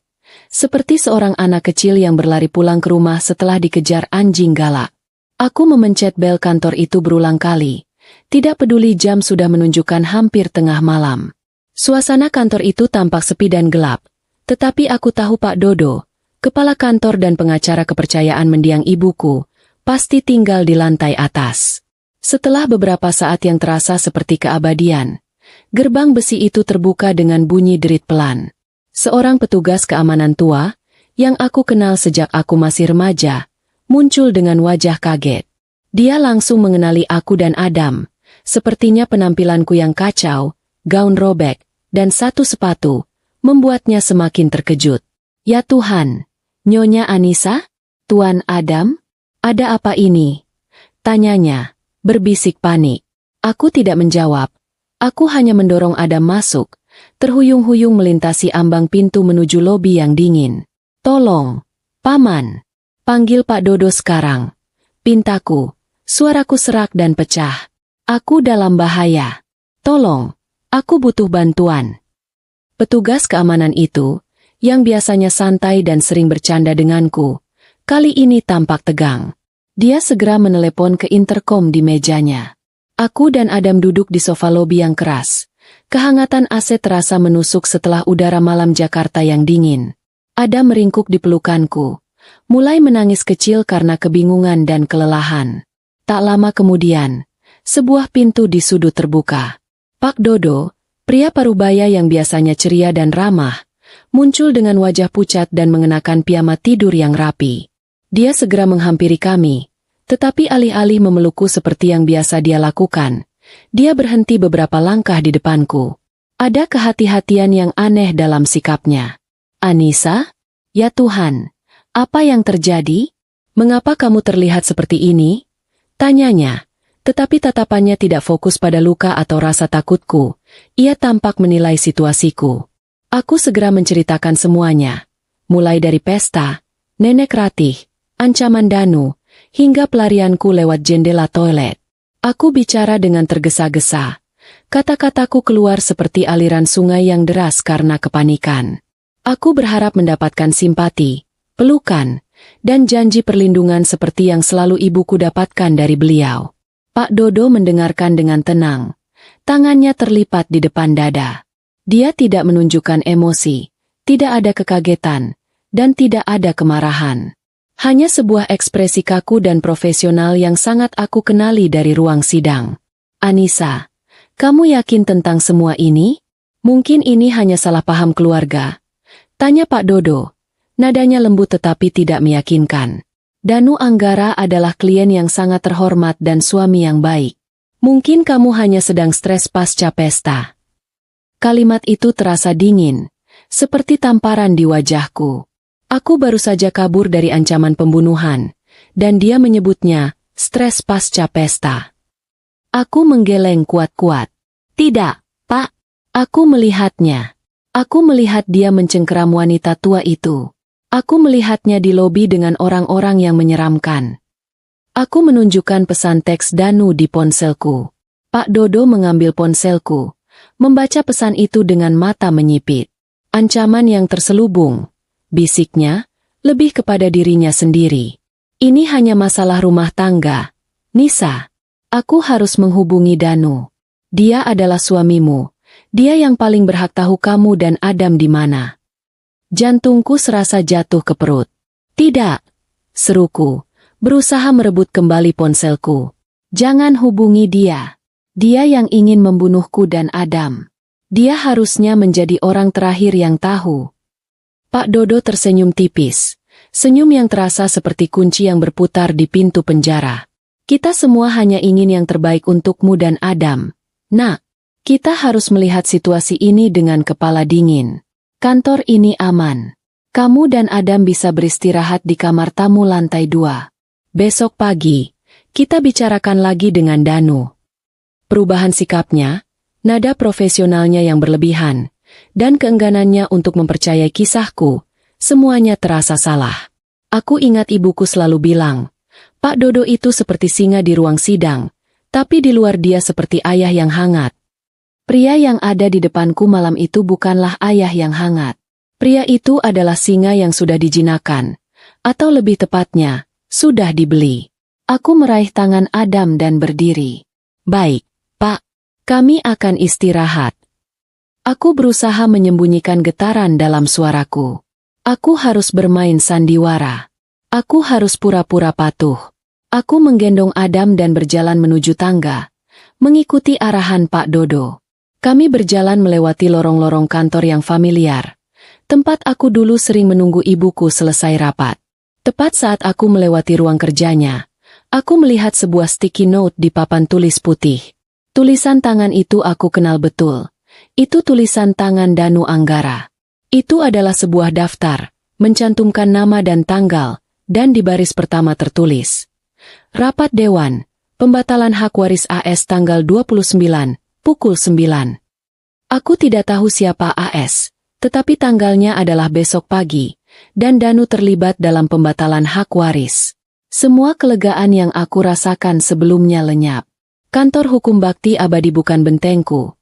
Seperti seorang anak kecil yang berlari pulang ke rumah setelah dikejar anjing galak. Aku memencet bel kantor itu berulang kali. Tidak peduli jam sudah menunjukkan hampir tengah malam. Suasana kantor itu tampak sepi dan gelap. Tetapi aku tahu Pak Dodo, kepala kantor dan pengacara kepercayaan mendiang ibuku, pasti tinggal di lantai atas. Setelah beberapa saat yang terasa seperti keabadian, gerbang besi itu terbuka dengan bunyi derit pelan. Seorang petugas keamanan tua, yang aku kenal sejak aku masih remaja, muncul dengan wajah kaget. Dia langsung mengenali aku dan Adam. Sepertinya penampilanku yang kacau, gaun robek, dan satu sepatu, membuatnya semakin terkejut. Ya Tuhan, Nyonya Anissa? Tuan Adam? Ada apa ini? Tanyanya, berbisik panik. Aku tidak menjawab. Aku hanya mendorong Adam masuk, terhuyung-huyung melintasi ambang pintu menuju lobi yang dingin. Tolong, Paman. Panggil Pak Dodo sekarang. Pintaku, suaraku serak dan pecah. Aku dalam bahaya. Tolong, aku butuh bantuan. Petugas keamanan itu, yang biasanya santai dan sering bercanda denganku, kali ini tampak tegang. Dia segera menelepon ke interkom di mejanya. Aku dan Adam duduk di sofa lobi yang keras. Kehangatan AC terasa menusuk setelah udara malam Jakarta yang dingin. Adam meringkuk di pelukanku, mulai menangis kecil karena kebingungan dan kelelahan. Tak lama kemudian, sebuah pintu di sudut terbuka. Pak Dodo, pria parubaya yang biasanya ceria dan ramah, muncul dengan wajah pucat dan mengenakan piyama tidur yang rapi. Dia segera menghampiri kami, tetapi alih-alih memelukku seperti yang biasa dia lakukan, dia berhenti beberapa langkah di depanku. Ada kehati-hatian yang aneh dalam sikapnya. Anissa? Ya Tuhan, apa yang terjadi? Mengapa kamu terlihat seperti ini? Tanyanya. Tetapi tatapannya tidak fokus pada luka atau rasa takutku. Ia tampak menilai situasiku. Aku segera menceritakan semuanya. Mulai dari pesta, nenek Ratih, ancaman Danu, hingga pelarianku lewat jendela toilet. Aku bicara dengan tergesa-gesa. Kata-kataku keluar seperti aliran sungai yang deras karena kepanikan. Aku berharap mendapatkan simpati, pelukan, dan janji perlindungan seperti yang selalu ibuku dapatkan dari beliau. Pak Dodo mendengarkan dengan tenang. Tangannya terlipat di depan dada. Dia tidak menunjukkan emosi, tidak ada kekagetan, dan tidak ada kemarahan. Hanya sebuah ekspresi kaku dan profesional yang sangat aku kenali dari ruang sidang. Anissa, kamu yakin tentang semua ini? Mungkin ini hanya salah paham keluarga. Tanya Pak Dodo. Nadanya lembut tetapi tidak meyakinkan. Danu Anggara adalah klien yang sangat terhormat dan suami yang baik. Mungkin kamu hanya sedang stres pasca pesta. Kalimat itu terasa dingin, seperti tamparan di wajahku. Aku baru saja kabur dari ancaman pembunuhan, dan dia menyebutnya stres pasca pesta. Aku menggeleng kuat-kuat. Tidak, Pak. Aku melihatnya. Aku melihat dia mencengkeram wanita tua itu. Aku melihatnya di lobi dengan orang-orang yang menyeramkan. Aku menunjukkan pesan teks Danu di ponselku. Pak Dodo mengambil ponselku, membaca pesan itu dengan mata menyipit. Ancaman yang terselubung, bisiknya, lebih kepada dirinya sendiri. Ini hanya masalah rumah tangga. Nisa, aku harus menghubungi Danu. Dia adalah suamimu. Dia yang paling berhak tahu kamu dan Adam di mana. Jantungku serasa jatuh ke perut. Tidak, seruku, berusaha merebut kembali ponselku. Jangan hubungi dia. Dia yang ingin membunuhku dan Adam. Dia harusnya menjadi orang terakhir yang tahu. Pak Dodo tersenyum tipis. Senyum yang terasa seperti kunci yang berputar di pintu penjara. Kita semua hanya ingin yang terbaik untukmu dan Adam. Nak, kita harus melihat situasi ini dengan kepala dingin. Kantor ini aman. Kamu dan Adam bisa beristirahat di kamar tamu lantai 2. Besok pagi, kita bicarakan lagi dengan Danu. Perubahan sikapnya, nada profesionalnya yang berlebihan, dan keengganannya untuk mempercayai kisahku, semuanya terasa salah. Aku ingat ibuku selalu bilang, Pak Dodo itu seperti singa di ruang sidang, tapi di luar dia seperti ayah yang hangat. Pria yang ada di depanku malam itu bukanlah ayah yang hangat. Pria itu adalah singa yang sudah dijinakan, atau lebih tepatnya, sudah dibeli. Aku meraih tangan Adam dan berdiri. Baik, Pak. Kami akan istirahat. Aku berusaha menyembunyikan getaran dalam suaraku. Aku harus bermain sandiwara. Aku harus pura-pura patuh. Aku menggendong Adam dan berjalan menuju tangga, mengikuti arahan Pak Dodo. Kami berjalan melewati lorong-lorong kantor yang familiar, tempat aku dulu sering menunggu ibuku selesai rapat. Tepat saat aku melewati ruang kerjanya, aku melihat sebuah sticky note di papan tulis putih. Tulisan tangan itu aku kenal betul. Itu tulisan tangan Danu Anggara. Itu adalah sebuah daftar, mencantumkan nama dan tanggal, dan di baris pertama tertulis, Rapat Dewan, Pembatalan Hak Waris AS tanggal 29, pukul 9. Aku tidak tahu siapa AS, tetapi tanggalnya adalah besok pagi, dan Danu terlibat dalam pembatalan hak waris. Semua kelegaan yang aku rasakan sebelumnya lenyap. Kantor hukum bakti abadi bukan bentengku.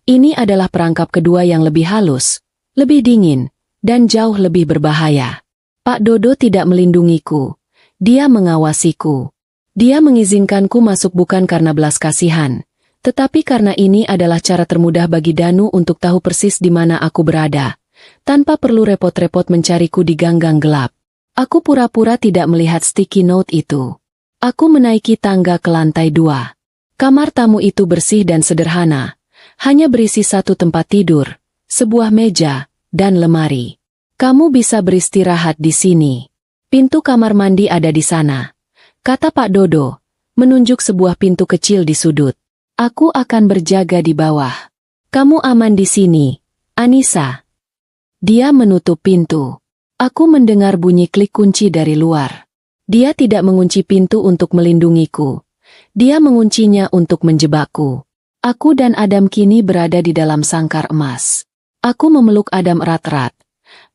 Ini adalah perangkap kedua yang lebih halus, lebih dingin, dan jauh lebih berbahaya. Pak Dodo tidak melindungiku. Dia mengawasiku. Dia mengizinkanku masuk bukan karena belas kasihan, tetapi karena ini adalah cara termudah bagi Danu untuk tahu persis di mana aku berada, tanpa perlu repot-repot mencariku di gang-gang gelap. Aku pura-pura tidak melihat sticky note itu. Aku menaiki tangga ke lantai 2. Kamar tamu itu bersih dan sederhana, hanya berisi satu tempat tidur, sebuah meja, dan lemari. Kamu bisa beristirahat di sini. Pintu kamar mandi ada di sana, kata Pak Dodo, menunjuk sebuah pintu kecil di sudut. Aku akan berjaga di bawah. Kamu aman di sini, Anissa. Dia menutup pintu. Aku mendengar bunyi klik kunci dari luar. Dia tidak mengunci pintu untuk melindungiku. Dia menguncinya untuk menjebakku. Aku dan Adam kini berada di dalam sangkar emas. Aku memeluk Adam erat-erat.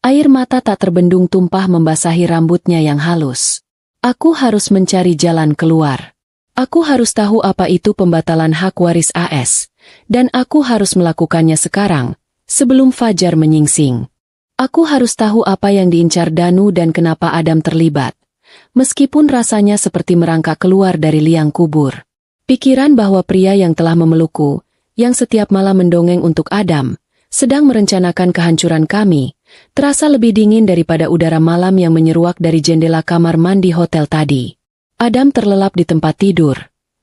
Air mata tak terbendung tumpah membasahi rambutnya yang halus. Aku harus mencari jalan keluar. Aku harus tahu apa itu pembatalan hak waris AS, dan aku harus melakukannya sekarang, sebelum fajar menyingsing. Aku harus tahu apa yang diincar Danu dan kenapa Adam terlibat, meskipun rasanya seperti merangkak keluar dari liang kubur. Pikiran bahwa pria yang telah memelukku, yang setiap malam mendongeng untuk Adam, sedang merencanakan kehancuran kami, terasa lebih dingin daripada udara malam yang menyeruak dari jendela kamar mandi hotel tadi. Adam terlelap di tempat tidur.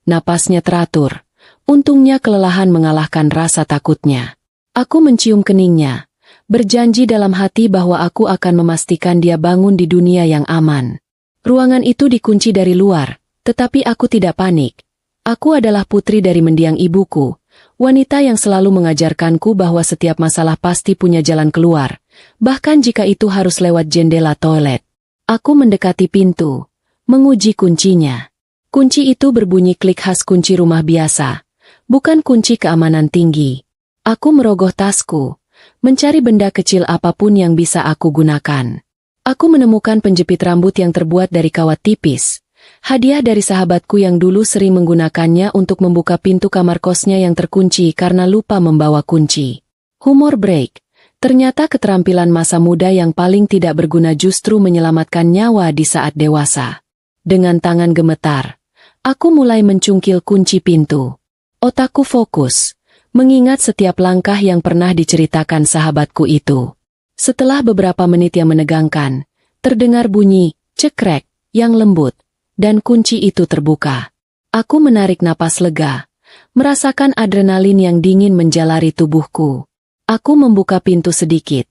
Napasnya teratur. Untungnya kelelahan mengalahkan rasa takutnya. Aku mencium keningnya, berjanji dalam hati bahwa aku akan memastikan dia bangun di dunia yang aman. Ruangan itu dikunci dari luar, tetapi aku tidak panik. Aku adalah putri dari mendiang ibuku, wanita yang selalu mengajarkanku bahwa setiap masalah pasti punya jalan keluar, bahkan jika itu harus lewat jendela toilet. Aku mendekati pintu, menguji kuncinya. Kunci itu berbunyi klik khas kunci rumah biasa, bukan kunci keamanan tinggi. Aku merogoh tasku, mencari benda kecil apapun yang bisa aku gunakan. Aku menemukan penjepit rambut yang terbuat dari kawat tipis, hadiah dari sahabatku yang dulu sering menggunakannya untuk membuka pintu kamar kosnya yang terkunci karena lupa membawa kunci. Humor break. Ternyata keterampilan masa muda yang paling tidak berguna justru menyelamatkan nyawa di saat dewasa. Dengan tangan gemetar, aku mulai mencungkil kunci pintu. Otakku fokus, mengingat setiap langkah yang pernah diceritakan sahabatku itu. Setelah beberapa menit yang menegangkan, terdengar bunyi cekrek yang lembut, dan kunci itu terbuka. Aku menarik napas lega, merasakan adrenalin yang dingin menjalari tubuhku. Aku membuka pintu sedikit,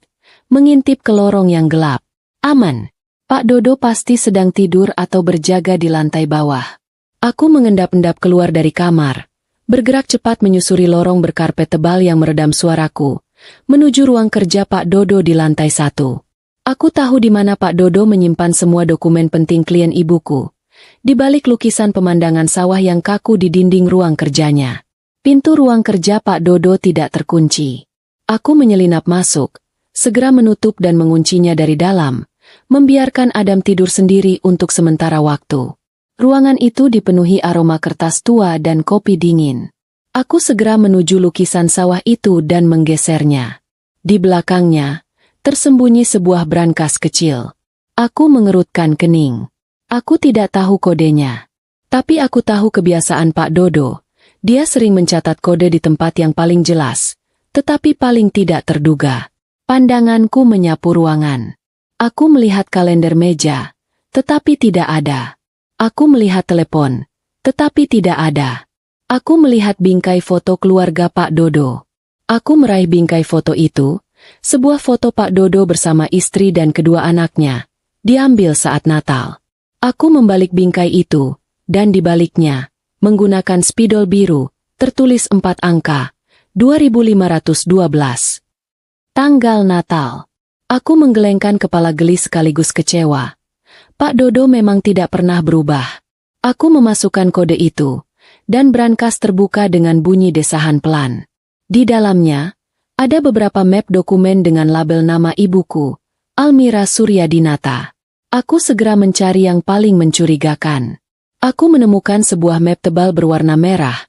mengintip ke lorong yang gelap. Aman. Pak Dodo pasti sedang tidur atau berjaga di lantai bawah. Aku mengendap-endap keluar dari kamar, bergerak cepat menyusuri lorong berkarpet tebal yang meredam suaraku, menuju ruang kerja Pak Dodo di lantai 1. Aku tahu di mana Pak Dodo menyimpan semua dokumen penting klien ibuku, di balik lukisan pemandangan sawah yang kaku di dinding ruang kerjanya. Pintu ruang kerja Pak Dodo tidak terkunci. Aku menyelinap masuk, segera menutup dan menguncinya dari dalam, membiarkan Adam tidur sendiri untuk sementara waktu. Ruangan itu dipenuhi aroma kertas tua dan kopi dingin. Aku segera menuju lukisan sawah itu dan menggesernya. Di belakangnya, tersembunyi sebuah brankas kecil. Aku mengerutkan kening. Aku tidak tahu kodenya. Tapi aku tahu kebiasaan Pak Dodo. Dia sering mencatat kode di tempat yang paling jelas, tetapi paling tidak terduga. Pandanganku menyapu ruangan. Aku melihat kalender meja, tetapi tidak ada. Aku melihat telepon, tetapi tidak ada. Aku melihat bingkai foto keluarga Pak Dodo. Aku meraih bingkai foto itu, sebuah foto Pak Dodo bersama istri dan kedua anaknya, diambil saat Natal. Aku membalik bingkai itu, dan di baliknya, menggunakan spidol biru, tertulis 4 angka, 2512. Tanggal Natal. Aku menggelengkan kepala geli sekaligus kecewa. Pak Dodo memang tidak pernah berubah. Aku memasukkan kode itu, dan brankas terbuka dengan bunyi desahan pelan. Di dalamnya, ada beberapa map dokumen dengan label nama ibuku, Almira Suryadinata. Aku segera mencari yang paling mencurigakan. Aku menemukan sebuah map tebal berwarna merah.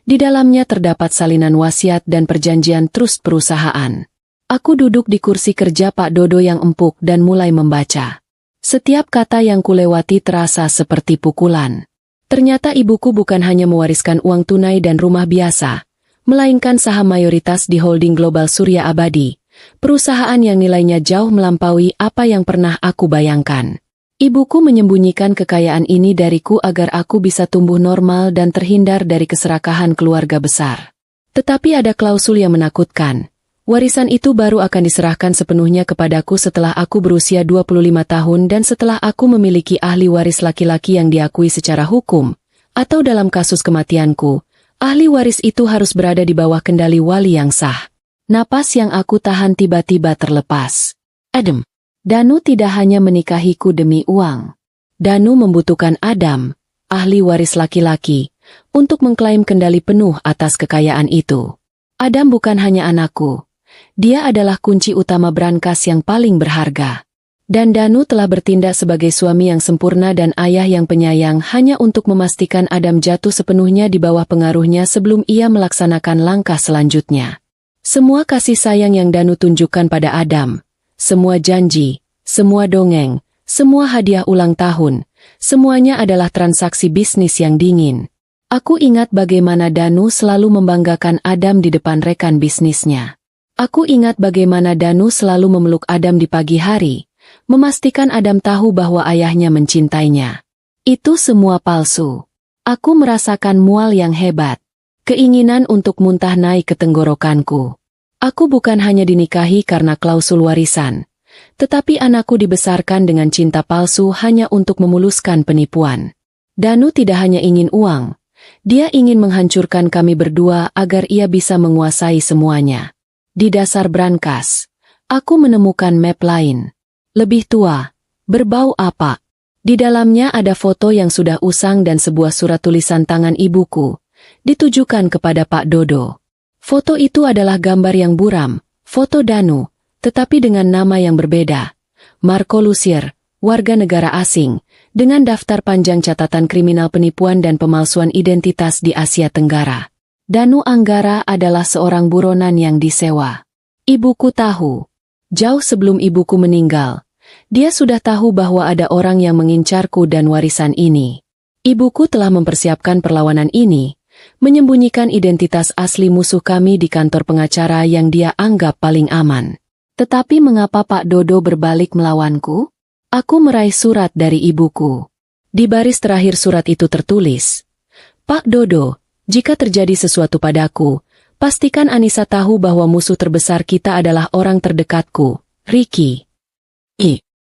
Di dalamnya terdapat salinan wasiat dan perjanjian trust perusahaan. Aku duduk di kursi kerja Pak Dodo yang empuk dan mulai membaca. Setiap kata yang kulewati terasa seperti pukulan. Ternyata ibuku bukan hanya mewariskan uang tunai dan rumah biasa, melainkan saham mayoritas di holding global Surya Abadi, perusahaan yang nilainya jauh melampaui apa yang pernah aku bayangkan. Ibuku menyembunyikan kekayaan ini dariku agar aku bisa tumbuh normal dan terhindar dari keserakahan keluarga besar. Tetapi ada klausul yang menakutkan. Warisan itu baru akan diserahkan sepenuhnya kepadaku setelah aku berusia 25 tahun dan setelah aku memiliki ahli waris laki-laki yang diakui secara hukum, atau dalam kasus kematianku, ahli waris itu harus berada di bawah kendali wali yang sah. Napas yang aku tahan tiba-tiba terlepas. Adam. Danu tidak hanya menikahiku demi uang. Danu membutuhkan Adam, ahli waris laki-laki, untuk mengklaim kendali penuh atas kekayaan itu. Adam bukan hanya anakku. Dia adalah kunci utama brankas yang paling berharga. Dan Danu telah bertindak sebagai suami yang sempurna dan ayah yang penyayang hanya untuk memastikan Adam jatuh sepenuhnya di bawah pengaruhnya sebelum ia melaksanakan langkah selanjutnya. Semua kasih sayang yang Danu tunjukkan pada Adam, semua janji, semua dongeng, semua hadiah ulang tahun, semuanya adalah transaksi bisnis yang dingin. Aku ingat bagaimana Danu selalu membanggakan Adam di depan rekan bisnisnya. Aku ingat bagaimana Danu selalu memeluk Adam di pagi hari, memastikan Adam tahu bahwa ayahnya mencintainya. Itu semua palsu. Aku merasakan mual yang hebat. Keinginan untuk muntah naik ke tenggorokanku. Aku bukan hanya dinikahi karena klausul warisan, tetapi anakku dibesarkan dengan cinta palsu hanya untuk memuluskan penipuan. Danu tidak hanya ingin uang, dia ingin menghancurkan kami berdua agar ia bisa menguasai semuanya. Di dasar brankas, aku menemukan map lain. Lebih tua, berbau apa. Di dalamnya ada foto yang sudah usang dan sebuah surat tulisan tangan ibuku, ditujukan kepada Pak Dodo. Foto itu adalah gambar yang buram, foto Danu, tetapi dengan nama yang berbeda. Marco Lusier, warga negara asing, dengan daftar panjang catatan kriminal penipuan dan pemalsuan identitas di Asia Tenggara. Danu Anggara adalah seorang buronan yang disewa. Ibuku tahu. Jauh sebelum ibuku meninggal, dia sudah tahu bahwa ada orang yang mengincarku dan warisan ini. Ibuku telah mempersiapkan perlawanan ini, menyembunyikan identitas asli musuh kami di kantor pengacara yang dia anggap paling aman. Tetapi mengapa Pak Dodo berbalik melawanku? Aku meraih surat dari ibuku. Di baris terakhir surat itu tertulis, Pak Dodo, jika terjadi sesuatu padaku, pastikan Anissa tahu bahwa musuh terbesar kita adalah orang terdekatku, Ricky.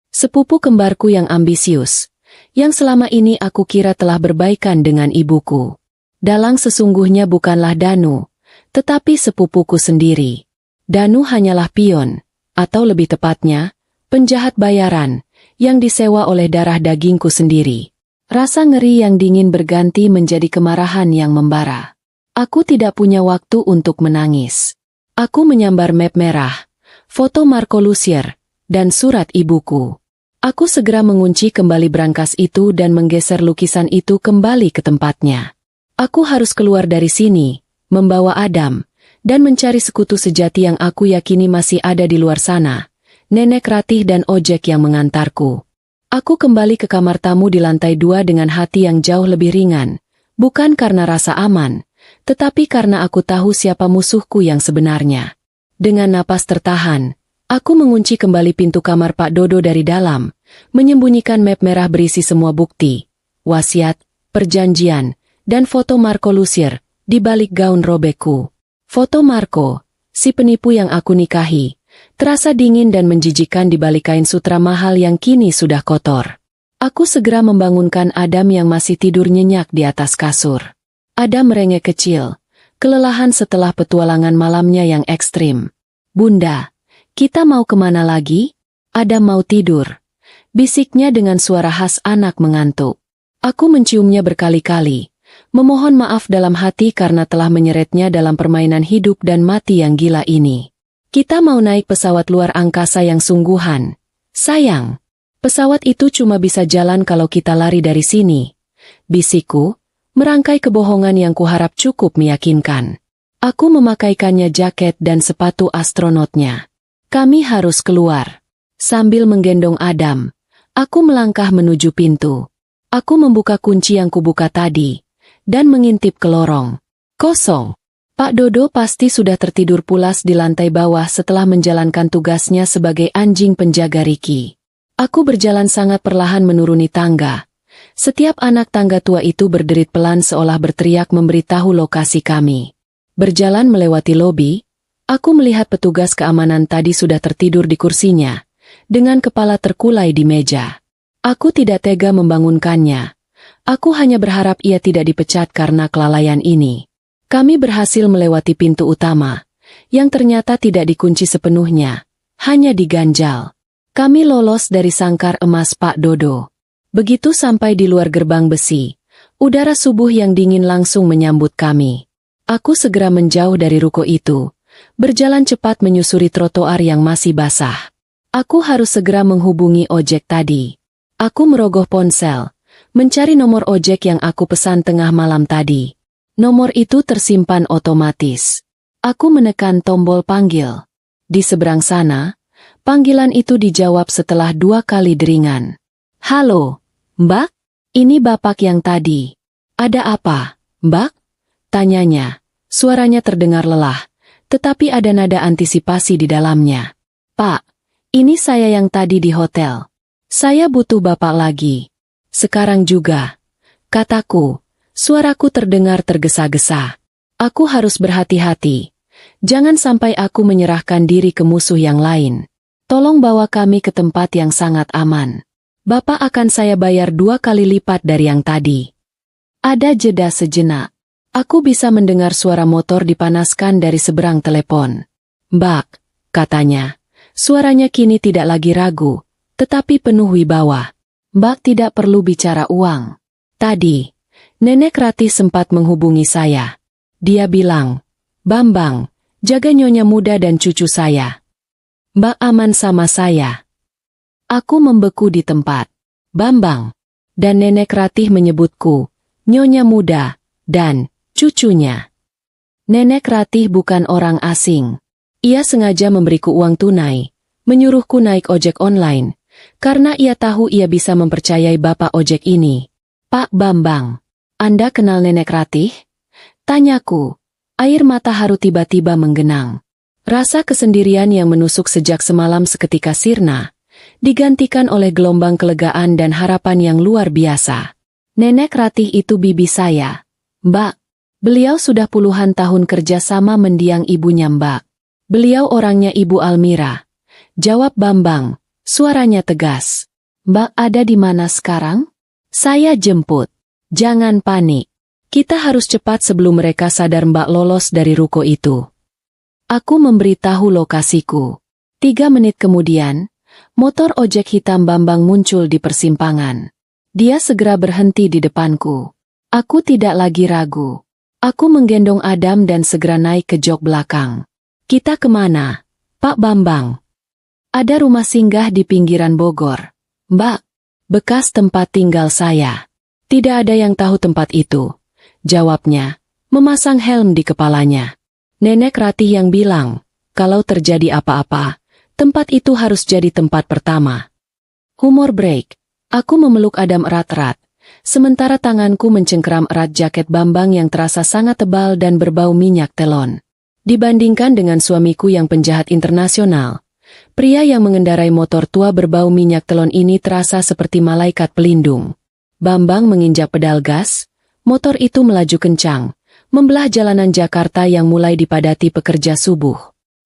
Sepupu kembarku yang ambisius, yang selama ini aku kira telah berbaikan dengan ibuku. Dalang sesungguhnya bukanlah Danu, tetapi sepupuku sendiri. Danu hanyalah pion, atau lebih tepatnya, penjahat bayaran, yang disewa oleh darah dagingku sendiri. Rasa ngeri yang dingin berganti menjadi kemarahan yang membara. Aku tidak punya waktu untuk menangis. Aku menyambar map merah, foto Marco Lusier, dan surat ibuku. Aku segera mengunci kembali brankas itu dan menggeser lukisan itu kembali ke tempatnya. Aku harus keluar dari sini, membawa Adam, dan mencari sekutu sejati yang aku yakini masih ada di luar sana, Nenek Ratih dan ojek yang mengantarku. Aku kembali ke kamar tamu di lantai 2 dengan hati yang jauh lebih ringan, bukan karena rasa aman, tetapi karena aku tahu siapa musuhku yang sebenarnya. Dengan napas tertahan, aku mengunci kembali pintu kamar Pak Dodo dari dalam, menyembunyikan map merah berisi semua bukti, wasiat, perjanjian, dan foto Marco Lusier di balik gaun robekku. Foto Marco, si penipu yang aku nikahi, terasa dingin dan menjijikan di balik kain sutra mahal yang kini sudah kotor. Aku segera membangunkan Adam yang masih tidur nyenyak di atas kasur. Adam merengek kecil, kelelahan setelah petualangan malamnya yang ekstrim. "Bunda, kita mau kemana lagi?" "Adam mau tidur," bisiknya dengan suara khas anak mengantuk. Aku menciumnya berkali-kali, memohon maaf dalam hati karena telah menyeretnya dalam permainan hidup dan mati yang gila ini. "Kita mau naik pesawat luar angkasa yang sungguhan. Sayang, pesawat itu cuma bisa jalan kalau kita lari dari sini," bisikku, merangkai kebohongan yang kuharap cukup meyakinkan. Aku memakaikannya jaket dan sepatu astronotnya. "Kami harus keluar." Sambil menggendong Adam, aku melangkah menuju pintu. Aku membuka kunci yang kubuka tadi, dan mengintip ke lorong. Kosong. Pak Dodo pasti sudah tertidur pulas di lantai bawah setelah menjalankan tugasnya sebagai anjing penjaga Ricky. Aku berjalan sangat perlahan menuruni tangga. Setiap anak tangga tua itu berderit pelan seolah berteriak memberitahu lokasi kami. Berjalan melewati lobi, aku melihat petugas keamanan tadi sudah tertidur di kursinya, dengan kepala terkulai di meja. Aku tidak tega membangunkannya. Aku hanya berharap ia tidak dipecat karena kelalaian ini. Kami berhasil melewati pintu utama, yang ternyata tidak dikunci sepenuhnya, hanya diganjal. Kami lolos dari sangkar emas Pak Dodo. Begitu sampai di luar gerbang besi, udara subuh yang dingin langsung menyambut kami. Aku segera menjauh dari ruko itu, berjalan cepat menyusuri trotoar yang masih basah. Aku harus segera menghubungi ojek tadi. Aku merogoh ponsel, mencari nomor ojek yang aku pesan tengah malam tadi. Nomor itu tersimpan otomatis. Aku menekan tombol panggil. Di seberang sana, panggilan itu dijawab setelah 2 kali deringan. "Halo, Mbak? Ini Bapak yang tadi." "Ada apa, Mbak?" tanyanya. Suaranya terdengar lelah, tetapi ada nada antisipasi di dalamnya. "Pak, ini saya yang tadi di hotel. Saya butuh Bapak lagi. Sekarang juga," kataku. Suaraku terdengar tergesa-gesa. Aku harus berhati-hati. Jangan sampai aku menyerahkan diri ke musuh yang lain. Tolong bawa kami ke tempat yang sangat aman. Bapak akan saya bayar 2 kali lipat dari yang tadi. Ada jeda sejenak. Aku bisa mendengar suara motor dipanaskan dari seberang telepon. "Mbak," katanya. Suaranya kini tidak lagi ragu, tetapi penuh wibawa. "Mbak tidak perlu bicara uang. Tadi, Nenek Ratih sempat menghubungi saya. Dia bilang, 'Bambang, jaga nyonya muda dan cucu saya. Mbak aman sama saya.'" Aku membeku di tempat. Bambang dan Nenek Ratih menyebutku, nyonya muda, dan cucunya. Nenek Ratih bukan orang asing. Ia sengaja memberiku uang tunai, menyuruhku naik ojek online, karena ia tahu ia bisa mempercayai bapak ojek ini. "Pak Bambang, Anda kenal Nenek Ratih?" tanyaku. Air mata haru tiba-tiba menggenang. Rasa kesendirian yang menusuk sejak semalam seketika sirna, digantikan oleh gelombang kelegaan dan harapan yang luar biasa. "Nenek Ratih itu bibi saya, Mbak. Beliau sudah puluhan tahun kerja sama mendiang ibunya Mbak. Beliau orangnya Ibu Almira," jawab Bambang, suaranya tegas. "Mbak ada di mana sekarang? Saya jemput. Jangan panik. Kita harus cepat sebelum mereka sadar Mbak lolos dari ruko itu." Aku memberitahu lokasiku. 3 menit kemudian, motor ojek hitam Bambang muncul di persimpangan. Dia segera berhenti di depanku. Aku tidak lagi ragu. Aku menggendong Adam dan segera naik ke jok belakang. Kita kemana, Pak Bambang? Ada rumah singgah di pinggiran Bogor, Mbak. Bekas tempat tinggal saya. Tidak ada yang tahu tempat itu, jawabnya, memasang helm di kepalanya. Nenek Ratih yang bilang, kalau terjadi apa-apa, tempat itu harus jadi tempat pertama. Humor break. Aku memeluk Adam erat-erat, sementara tanganku mencengkeram erat jaket Bambang yang terasa sangat tebal dan berbau minyak telon. Dibandingkan dengan suamiku yang penjahat internasional, pria yang mengendarai motor tua berbau minyak telon ini terasa seperti malaikat pelindung. Bambang menginjak pedal gas, motor itu melaju kencang, membelah jalanan Jakarta yang mulai dipadati pekerja subuh.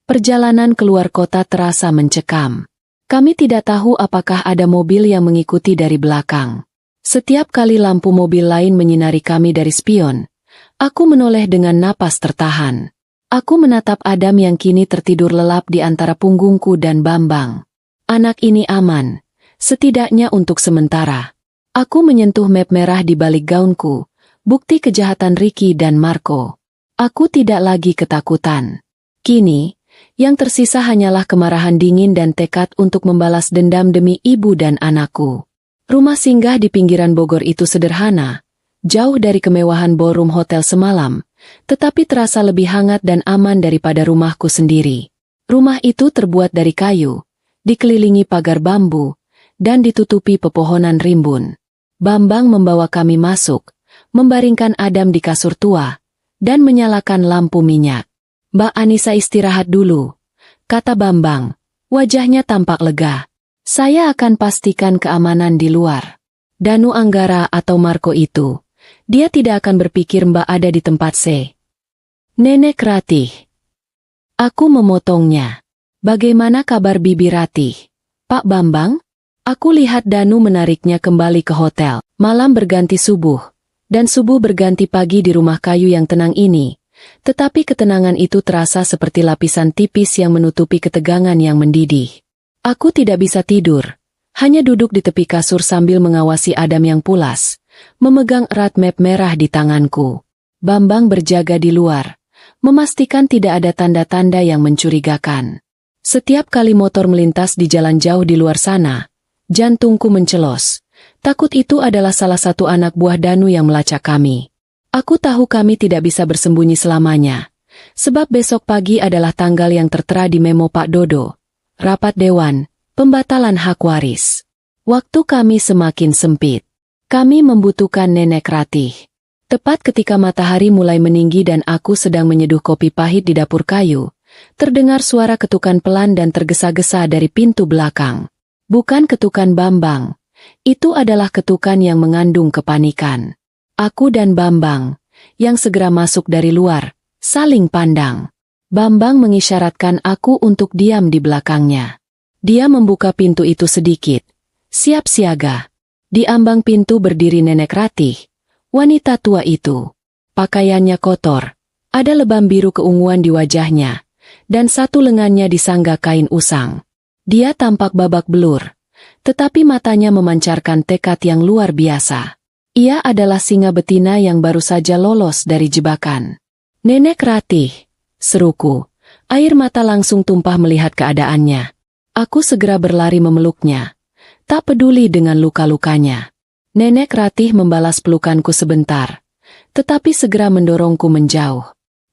Perjalanan keluar kota terasa mencekam. Kami tidak tahu apakah ada mobil yang mengikuti dari belakang. Setiap kali lampu mobil lain menyinari kami dari spion, aku menoleh dengan napas tertahan. Aku menatap Adam yang kini tertidur lelap di antara punggungku dan Bambang. Anak ini aman, setidaknya untuk sementara. Aku menyentuh map merah di balik gaunku, bukti kejahatan Ricky dan Marco. Aku tidak lagi ketakutan. Kini, yang tersisa hanyalah kemarahan dingin dan tekad untuk membalas dendam demi ibu dan anakku. Rumah singgah di pinggiran Bogor itu sederhana, jauh dari kemewahan ballroom hotel semalam, tetapi terasa lebih hangat dan aman daripada rumahku sendiri. Rumah itu terbuat dari kayu, dikelilingi pagar bambu, dan ditutupi pepohonan rimbun. Bambang membawa kami masuk, membaringkan Adam di kasur tua, dan menyalakan lampu minyak. Mbak Anissa istirahat dulu, kata Bambang, wajahnya tampak lega. Saya akan pastikan keamanan di luar. Danu Anggara atau Marco itu, dia tidak akan berpikir Mbak ada di tempat C. Nenek Ratih. Aku memotongnya. Bagaimana kabar Bibi Ratih? Pak Bambang? Aku lihat Danu menariknya kembali ke hotel. Malam berganti subuh, dan subuh berganti pagi di rumah kayu yang tenang ini. Tetapi ketenangan itu terasa seperti lapisan tipis yang menutupi ketegangan yang mendidih. Aku tidak bisa tidur, hanya duduk di tepi kasur sambil mengawasi Adam yang pulas, memegang erat map merah di tanganku. Bambang berjaga di luar, memastikan tidak ada tanda-tanda yang mencurigakan. Setiap kali motor melintas di jalan jauh di luar sana, jantungku mencelos. Takut itu adalah salah satu anak buah Danu yang melacak kami. Aku tahu kami tidak bisa bersembunyi selamanya, sebab besok pagi adalah tanggal yang tertera di memo Pak Dodo. Rapat Dewan, pembatalan hak waris. Waktu kami semakin sempit. Kami membutuhkan Nenek Ratih. Tepat ketika matahari mulai meninggi dan aku sedang menyeduh kopi pahit di dapur kayu, terdengar suara ketukan pelan dan tergesa-gesa dari pintu belakang. Bukan ketukan Bambang. Itu adalah ketukan yang mengandung kepanikan. Aku dan Bambang, yang segera masuk dari luar, saling pandang. Bambang mengisyaratkan aku untuk diam di belakangnya. Dia membuka pintu itu sedikit. Siap siaga. Di ambang pintu berdiri Nenek Ratih, wanita tua itu. Pakaiannya kotor, ada lebam biru keunguan di wajahnya, dan satu lengannya disangga kain usang. Dia tampak babak belur, tetapi matanya memancarkan tekad yang luar biasa. Ia adalah singa betina yang baru saja lolos dari jebakan. Nenek Ratih, seruku. Air mata langsung tumpah melihat keadaannya. Aku segera berlari memeluknya, tak peduli dengan luka-lukanya. Nenek Ratih membalas pelukanku sebentar, tetapi segera mendorongku menjauh.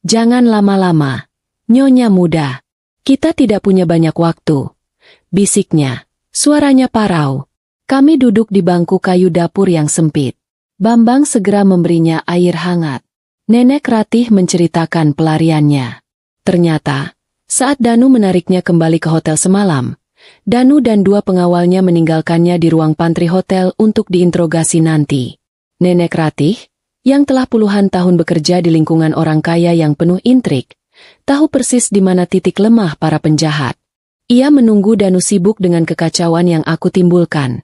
Jangan lama-lama, Nyonya muda. Kita tidak punya banyak waktu, bisiknya. Suaranya parau. Kami duduk di bangku kayu dapur yang sempit. Bambang segera memberinya air hangat. Nenek Ratih menceritakan pelariannya. Ternyata, saat Danu menariknya kembali ke hotel semalam, Danu dan dua pengawalnya meninggalkannya di ruang pantry hotel untuk diinterogasi nanti. Nenek Ratih, yang telah puluhan tahun bekerja di lingkungan orang kaya yang penuh intrik, tahu persis di mana titik lemah para penjahat. Ia menunggu Danu sibuk dengan kekacauan yang aku timbulkan.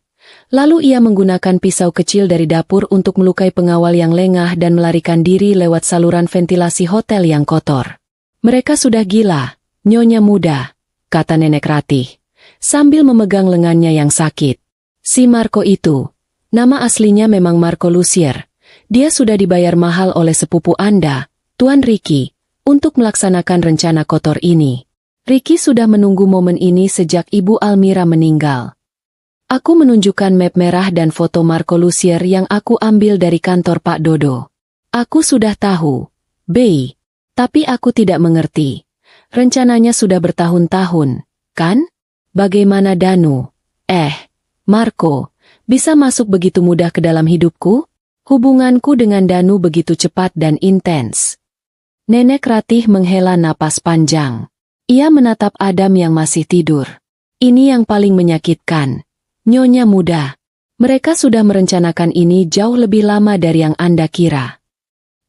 Lalu ia menggunakan pisau kecil dari dapur untuk melukai pengawal yang lengah dan melarikan diri lewat saluran ventilasi hotel yang kotor. Mereka sudah gila, Nyonya muda, kata Nenek Ratih, sambil memegang lengannya yang sakit. Si Marco itu, nama aslinya memang Marco Lucier. Dia sudah dibayar mahal oleh sepupu Anda, Tuan Ricky, untuk melaksanakan rencana kotor ini. Ricky sudah menunggu momen ini sejak Ibu Almira meninggal. Aku menunjukkan map merah dan foto Marco Lucier yang aku ambil dari kantor Pak Dodo. Aku sudah tahu, Bey, tapi aku tidak mengerti. Rencananya sudah bertahun-tahun, kan? Bagaimana Danu? Marco, bisa masuk begitu mudah ke dalam hidupku? Hubunganku dengan Danu begitu cepat dan intens. Nenek Ratih menghela napas panjang. Ia menatap Adam yang masih tidur. Ini yang paling menyakitkan. Nyonya muda. Mereka sudah merencanakan ini jauh lebih lama dari yang Anda kira.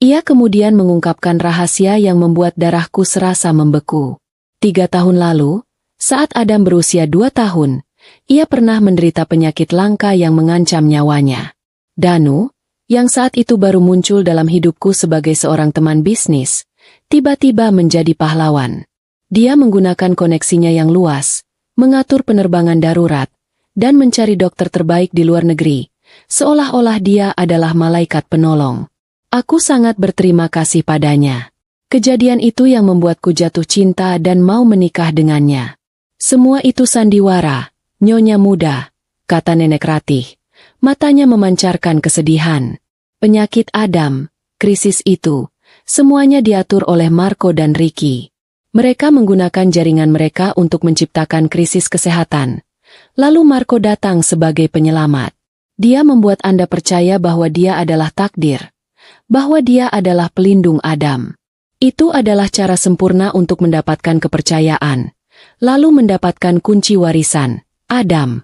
Ia kemudian mengungkapkan rahasia yang membuat darahku serasa membeku. 3 tahun lalu, saat Adam berusia 2 tahun, ia pernah menderita penyakit langka yang mengancam nyawanya. Danu, yang saat itu baru muncul dalam hidupku sebagai seorang teman bisnis, tiba-tiba menjadi pahlawan. Dia menggunakan koneksinya yang luas, mengatur penerbangan darurat, dan mencari dokter terbaik di luar negeri, seolah-olah dia adalah malaikat penolong. Aku sangat berterima kasih padanya. Kejadian itu yang membuatku jatuh cinta dan mau menikah dengannya. Semua itu sandiwara, Nyonya muda, kata Nenek Ratih. Matanya memancarkan kesedihan. Penyakit Adam, krisis itu, semuanya diatur oleh Marco dan Ricky. Mereka menggunakan jaringan mereka untuk menciptakan krisis kesehatan. Lalu Marco datang sebagai penyelamat. Dia membuat Anda percaya bahwa dia adalah takdir. Bahwa dia adalah pelindung Adam. Itu adalah cara sempurna untuk mendapatkan kepercayaan. Lalu mendapatkan kunci warisan, Adam.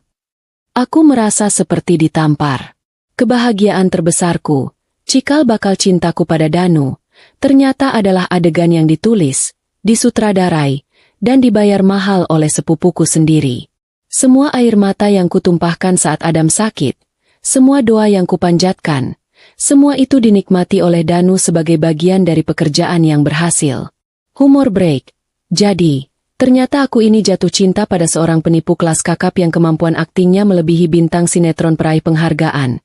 Aku merasa seperti ditampar. Kebahagiaan terbesarku, cikal bakal cintaku pada Danu, ternyata adalah adegan yang ditulis, disutradarai, dan dibayar mahal oleh sepupuku sendiri. Semua air mata yang kutumpahkan saat Adam sakit, semua doa yang kupanjatkan, semua itu dinikmati oleh Danu sebagai bagian dari pekerjaan yang berhasil. Humor break. Jadi, ternyata aku ini jatuh cinta pada seorang penipu kelas kakap yang kemampuan aktingnya melebihi bintang sinetron peraih penghargaan.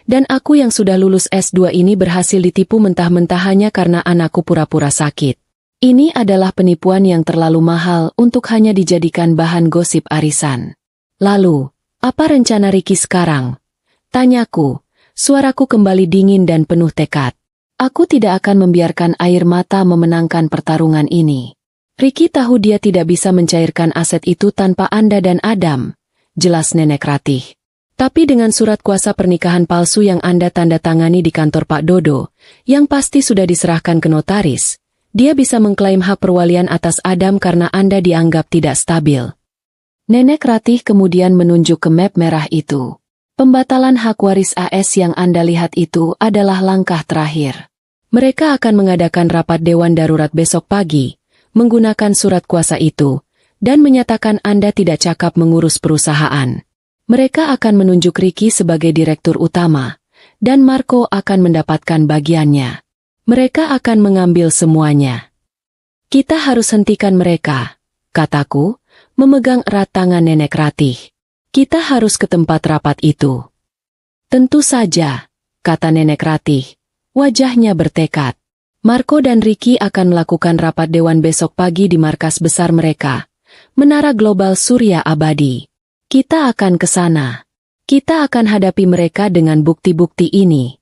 Dan aku yang sudah lulus S2 ini berhasil ditipu mentah-mentah hanya karena anakku pura-pura sakit. Ini adalah penipuan yang terlalu mahal untuk hanya dijadikan bahan gosip arisan. Lalu, apa rencana Ricky sekarang? Tanyaku, suaraku kembali dingin dan penuh tekad. Aku tidak akan membiarkan air mata memenangkan pertarungan ini. Ricky tahu dia tidak bisa mencairkan aset itu tanpa Anda dan Adam, jelas Nenek Ratih. Tapi dengan surat kuasa pernikahan palsu yang Anda tanda tangani di kantor Pak Dodo, yang pasti sudah diserahkan ke notaris, dia bisa mengklaim hak perwalian atas Adam karena Anda dianggap tidak stabil. Nenek Ratih kemudian menunjuk ke map merah itu. Pembatalan hak waris AS yang Anda lihat itu adalah langkah terakhir. Mereka akan mengadakan rapat Dewan Darurat besok pagi, menggunakan surat kuasa itu, dan menyatakan Anda tidak cakap mengurus perusahaan. Mereka akan menunjuk Ricky sebagai direktur utama, dan Marco akan mendapatkan bagiannya. Mereka akan mengambil semuanya. Kita harus hentikan mereka, kataku, memegang erat tangan Nenek Ratih. Kita harus ke tempat rapat itu. Tentu saja, kata Nenek Ratih. Wajahnya bertekad. Marco dan Ricky akan melakukan rapat dewan besok pagi di markas besar mereka, Menara Global Surya Abadi. Kita akan ke sana. Kita akan hadapi mereka dengan bukti-bukti ini.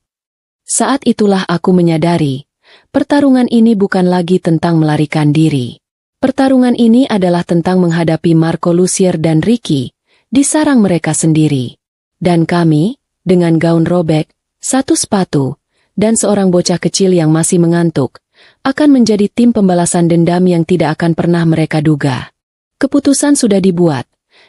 Saat itulah aku menyadari, pertarungan ini bukan lagi tentang melarikan diri. Pertarungan ini adalah tentang menghadapi Marco Lucier dan Ricky, di sarang mereka sendiri. Dan kami, dengan gaun robek, satu sepatu, dan seorang bocah kecil yang masih mengantuk, akan menjadi tim pembalasan dendam yang tidak akan pernah mereka duga. Keputusan sudah dibuat,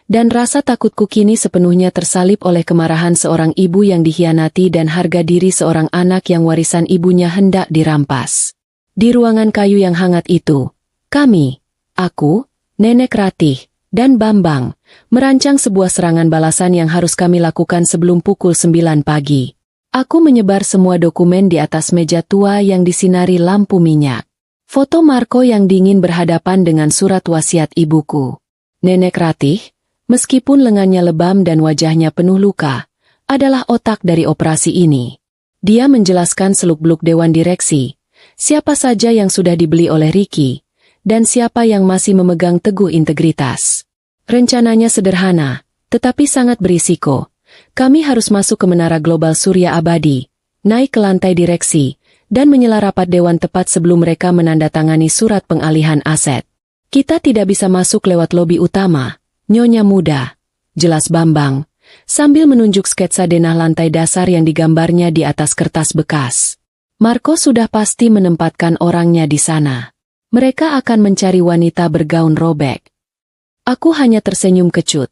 dan rasa takutku kini sepenuhnya tersalip oleh kemarahan seorang ibu yang dikhianati dan harga diri seorang anak yang warisan ibunya hendak dirampas. Di ruangan kayu yang hangat itu, kami, aku, Nenek Ratih, dan Bambang, merancang sebuah serangan balasan yang harus kami lakukan sebelum pukul 9 pagi. Aku menyebar semua dokumen di atas meja tua yang disinari lampu minyak. Foto Marco yang dingin berhadapan dengan surat wasiat ibuku. Nenek Ratih, meskipun lengannya lebam dan wajahnya penuh luka, adalah otak dari operasi ini. Dia menjelaskan seluk-beluk dewan direksi, Siapa saja yang sudah dibeli oleh Ricky, dan siapa yang masih memegang teguh integritas. Rencananya sederhana, tetapi sangat berisiko. Kami harus masuk ke Menara Global Surya Abadi, naik ke lantai direksi, dan menyela rapat dewan tepat sebelum mereka menandatangani surat pengalihan aset. Kita tidak bisa masuk lewat lobi utama, Nyonya Muda, jelas Bambang, sambil menunjuk sketsa denah lantai dasar yang digambarnya di atas kertas bekas. Marco sudah pasti menempatkan orangnya di sana. Mereka akan mencari wanita bergaun robek. Aku hanya tersenyum kecut,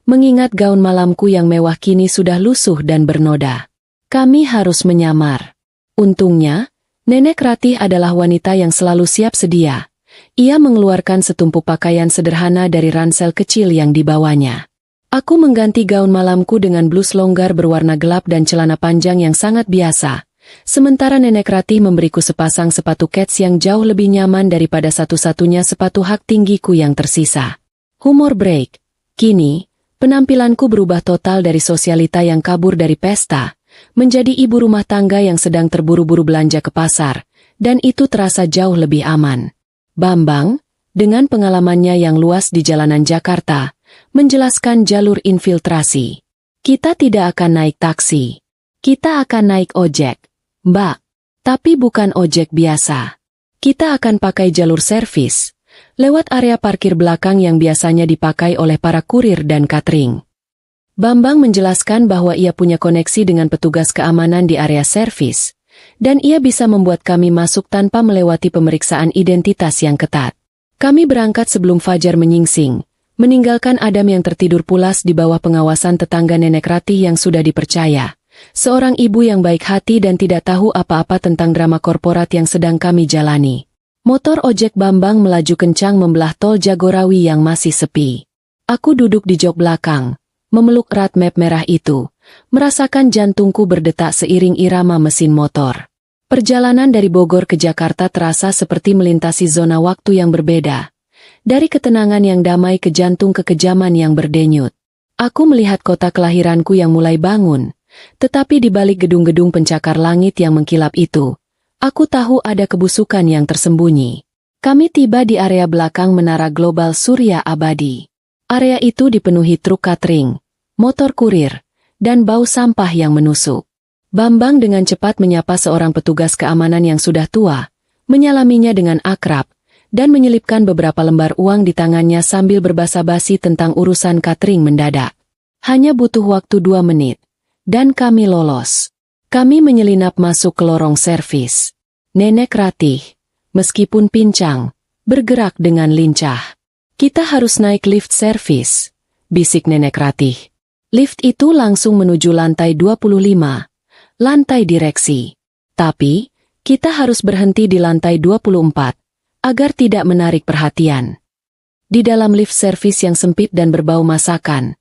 mengingat gaun malamku yang mewah kini sudah lusuh dan bernoda. Kami harus menyamar. Untungnya, Nenek Ratih adalah wanita yang selalu siap sedia. Ia mengeluarkan setumpuk pakaian sederhana dari ransel kecil yang dibawanya. Aku mengganti gaun malamku dengan blus longgar berwarna gelap dan celana panjang yang sangat biasa. Sementara Nenek Ratih memberiku sepasang sepatu kets yang jauh lebih nyaman daripada satu-satunya sepatu hak tinggiku yang tersisa. Humor break. Kini, penampilanku berubah total dari sosialita yang kabur dari pesta, menjadi ibu rumah tangga yang sedang terburu-buru belanja ke pasar, dan itu terasa jauh lebih aman. Bambang, dengan pengalamannya yang luas di jalanan Jakarta, menjelaskan jalur infiltrasi. Kita tidak akan naik taksi. Kita akan naik ojek. Mbak, tapi bukan ojek biasa. Kita akan pakai jalur servis, lewat area parkir belakang yang biasanya dipakai oleh para kurir dan catering. Bambang menjelaskan bahwa ia punya koneksi dengan petugas keamanan di area servis, dan ia bisa membuat kami masuk tanpa melewati pemeriksaan identitas yang ketat. Kami berangkat sebelum fajar menyingsing, meninggalkan Adam yang tertidur pulas di bawah pengawasan tetangga Nenek Ratih yang sudah dipercaya. Seorang ibu yang baik hati dan tidak tahu apa-apa tentang drama korporat yang sedang kami jalani. Motor ojek Bambang melaju kencang membelah tol Jagorawi yang masih sepi. Aku duduk di jok belakang, memeluk erat map merah itu, merasakan jantungku berdetak seiring irama mesin motor. Perjalanan dari Bogor ke Jakarta terasa seperti melintasi zona waktu yang berbeda. Dari ketenangan yang damai ke jantung kekejaman yang berdenyut. Aku melihat kota kelahiranku yang mulai bangun. Tetapi di balik gedung-gedung pencakar langit yang mengkilap itu, aku tahu ada kebusukan yang tersembunyi. Kami tiba di area belakang Menara Global Surya Abadi. Area itu dipenuhi truk catering, motor kurir, dan bau sampah yang menusuk. Bambang dengan cepat menyapa seorang petugas keamanan yang sudah tua, menyalaminya dengan akrab, dan menyelipkan beberapa lembar uang di tangannya sambil berbasa-basi tentang urusan catering mendadak. Hanya butuh waktu 2 menit. Dan kami lolos. Kami menyelinap masuk ke lorong servis. Nenek Ratih, meskipun pincang, bergerak dengan lincah. Kita harus naik lift servis, bisik Nenek Ratih. Lift itu langsung menuju lantai 25, lantai direksi. Tapi, kita harus berhenti di lantai 24, agar tidak menarik perhatian. Di dalam lift servis yang sempit dan berbau masakan,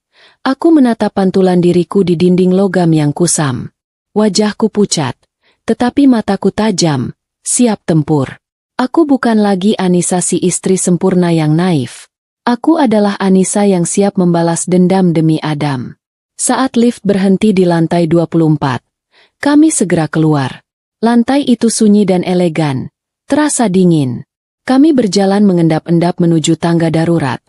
aku menatap pantulan diriku di dinding logam yang kusam. Wajahku pucat, tetapi mataku tajam, siap tempur. Aku bukan lagi Anissa si istri sempurna yang naif. Aku adalah Anissa yang siap membalas dendam demi Adam. Saat lift berhenti di lantai 24, kami segera keluar. Lantai itu sunyi dan elegan, terasa dingin. Kami berjalan mengendap-endap menuju tangga darurat.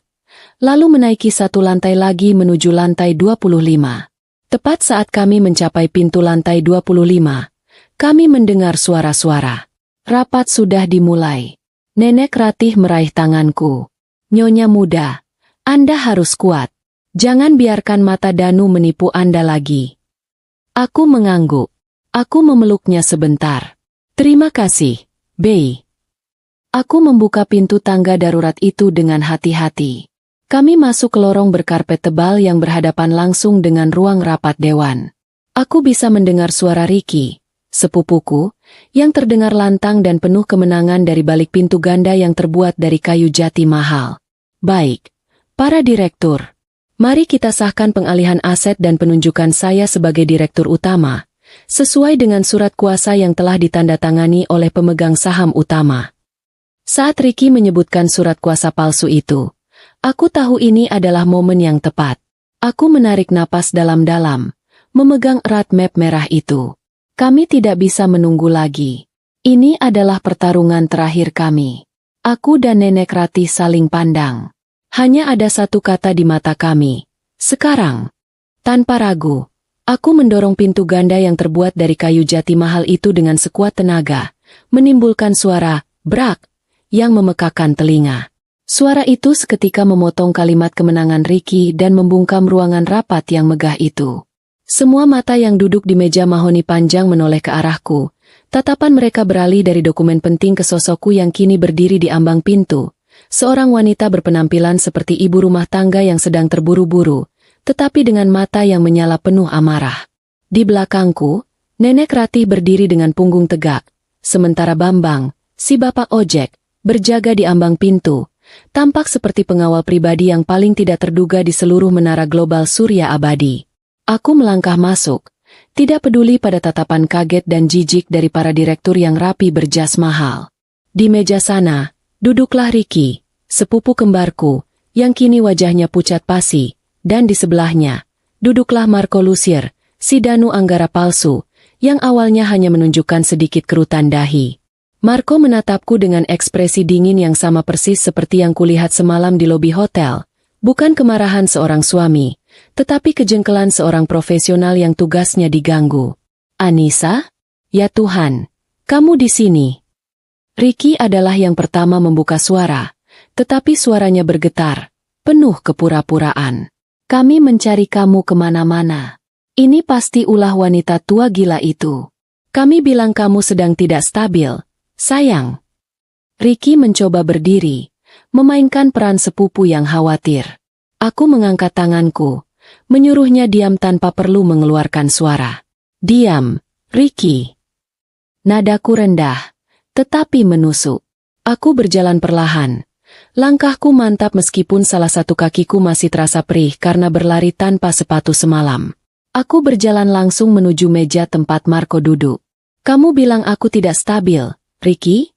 Lalu menaiki 1 lantai lagi menuju lantai 25. Tepat saat kami mencapai pintu lantai 25, kami mendengar suara-suara. Rapat sudah dimulai. Nenek Ratih meraih tanganku. Nyonya Muda, Anda harus kuat. Jangan biarkan mata Danu menipu Anda lagi. Aku mengangguk. Aku memeluknya sebentar. Terima kasih, Bey. Aku membuka pintu tangga darurat itu dengan hati-hati. Kami masuk ke lorong berkarpet tebal yang berhadapan langsung dengan ruang rapat dewan. Aku bisa mendengar suara Ricky, sepupuku, yang terdengar lantang dan penuh kemenangan dari balik pintu ganda yang terbuat dari kayu jati mahal. Baik, para direktur. Mari kita sahkan pengalihan aset dan penunjukan saya sebagai direktur utama, sesuai dengan surat kuasa yang telah ditandatangani oleh pemegang saham utama. Saat Ricky menyebutkan surat kuasa palsu itu, aku tahu ini adalah momen yang tepat. Aku menarik napas dalam-dalam, memegang erat map merah itu. Kami tidak bisa menunggu lagi. Ini adalah pertarungan terakhir kami. Aku dan Nenek Ratih saling pandang. Hanya ada satu kata di mata kami. Sekarang. Tanpa ragu, aku mendorong pintu ganda yang terbuat dari kayu jati mahal itu dengan sekuat tenaga, menimbulkan suara brak yang memekakan telinga. Suara itu seketika memotong kalimat kemenangan Ricky dan membungkam ruangan rapat yang megah itu. Semua mata yang duduk di meja mahoni panjang menoleh ke arahku. Tatapan mereka beralih dari dokumen penting ke sosokku yang kini berdiri di ambang pintu. Seorang wanita berpenampilan seperti ibu rumah tangga yang sedang terburu-buru, tetapi dengan mata yang menyala penuh amarah. Di belakangku, Nenek Ratih berdiri dengan punggung tegak, sementara Bambang, si bapak ojek, berjaga di ambang pintu. Tampak seperti pengawal pribadi yang paling tidak terduga di seluruh menara global Surya Abadi. Aku melangkah masuk, tidak peduli pada tatapan kaget dan jijik dari para direktur yang rapi berjas mahal. Di meja sana, duduklah Ricky, sepupu kembarku, yang kini wajahnya pucat pasi, dan di sebelahnya, duduklah Marco Lusier, si Danu Anggara palsu, yang awalnya hanya menunjukkan sedikit kerutan dahi. Marco menatapku dengan ekspresi dingin yang sama persis seperti yang kulihat semalam di lobi hotel, bukan kemarahan seorang suami, tetapi kejengkelan seorang profesional yang tugasnya diganggu. Anissa? Ya Tuhan, kamu di sini. Ricky adalah yang pertama membuka suara, tetapi suaranya bergetar, penuh kepura-puraan. Kami mencari kamu kemana-mana. Ini pasti ulah wanita tua gila itu. Kami bilang kamu sedang tidak stabil. Sayang. Ricky mencoba berdiri, memainkan peran sepupu yang khawatir. Aku mengangkat tanganku, menyuruhnya diam tanpa perlu mengeluarkan suara. Diam, Ricky. Nadaku rendah, tetapi menusuk. Aku berjalan perlahan. Langkahku mantap meskipun salah satu kakiku masih terasa perih karena berlari tanpa sepatu semalam. Aku berjalan langsung menuju meja tempat Marco duduk. Kamu bilang aku tidak stabil, Ricky?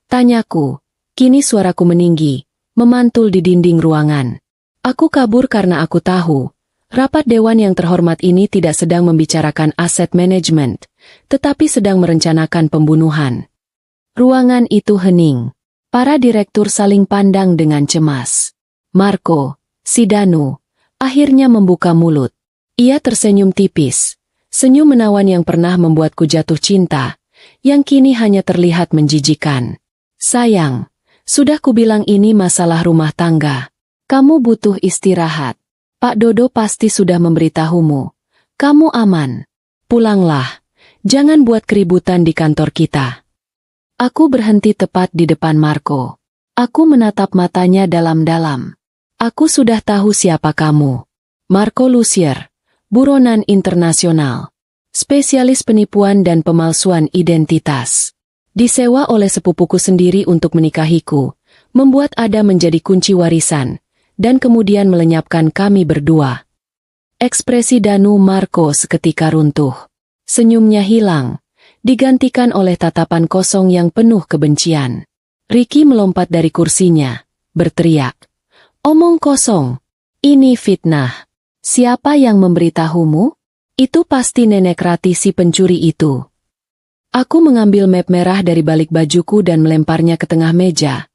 Tanyaku. Kini suaraku meninggi, memantul di dinding ruangan. Aku kabur karena aku tahu, rapat dewan yang terhormat ini tidak sedang membicarakan aset management, tetapi sedang merencanakan pembunuhan. Ruangan itu hening. Para direktur saling pandang dengan cemas. Marco, si Danu, akhirnya membuka mulut. Ia tersenyum tipis, senyum menawan yang pernah membuatku jatuh cinta, yang kini hanya terlihat menjijikan. Sayang, sudah kubilang ini masalah rumah tangga. Kamu butuh istirahat. Pak Dodo pasti sudah memberitahumu. Kamu aman. Pulanglah. Jangan buat keributan di kantor kita. Aku berhenti tepat di depan Marco. Aku menatap matanya dalam-dalam. Aku sudah tahu siapa kamu. Marco Lusier, buronan internasional. Spesialis penipuan dan pemalsuan identitas. Disewa oleh sepupuku sendiri untuk menikahiku, membuat Ada menjadi kunci warisan, dan kemudian melenyapkan kami berdua. Ekspresi Danu Marco seketika runtuh. Senyumnya hilang, digantikan oleh tatapan kosong yang penuh kebencian. Ricky melompat dari kursinya, berteriak. Omong kosong. Ini fitnah. Siapa yang memberitahumu? Itu pasti Nenek Ratih si pencuri itu. Aku mengambil map merah dari balik bajuku dan melemparnya ke tengah meja.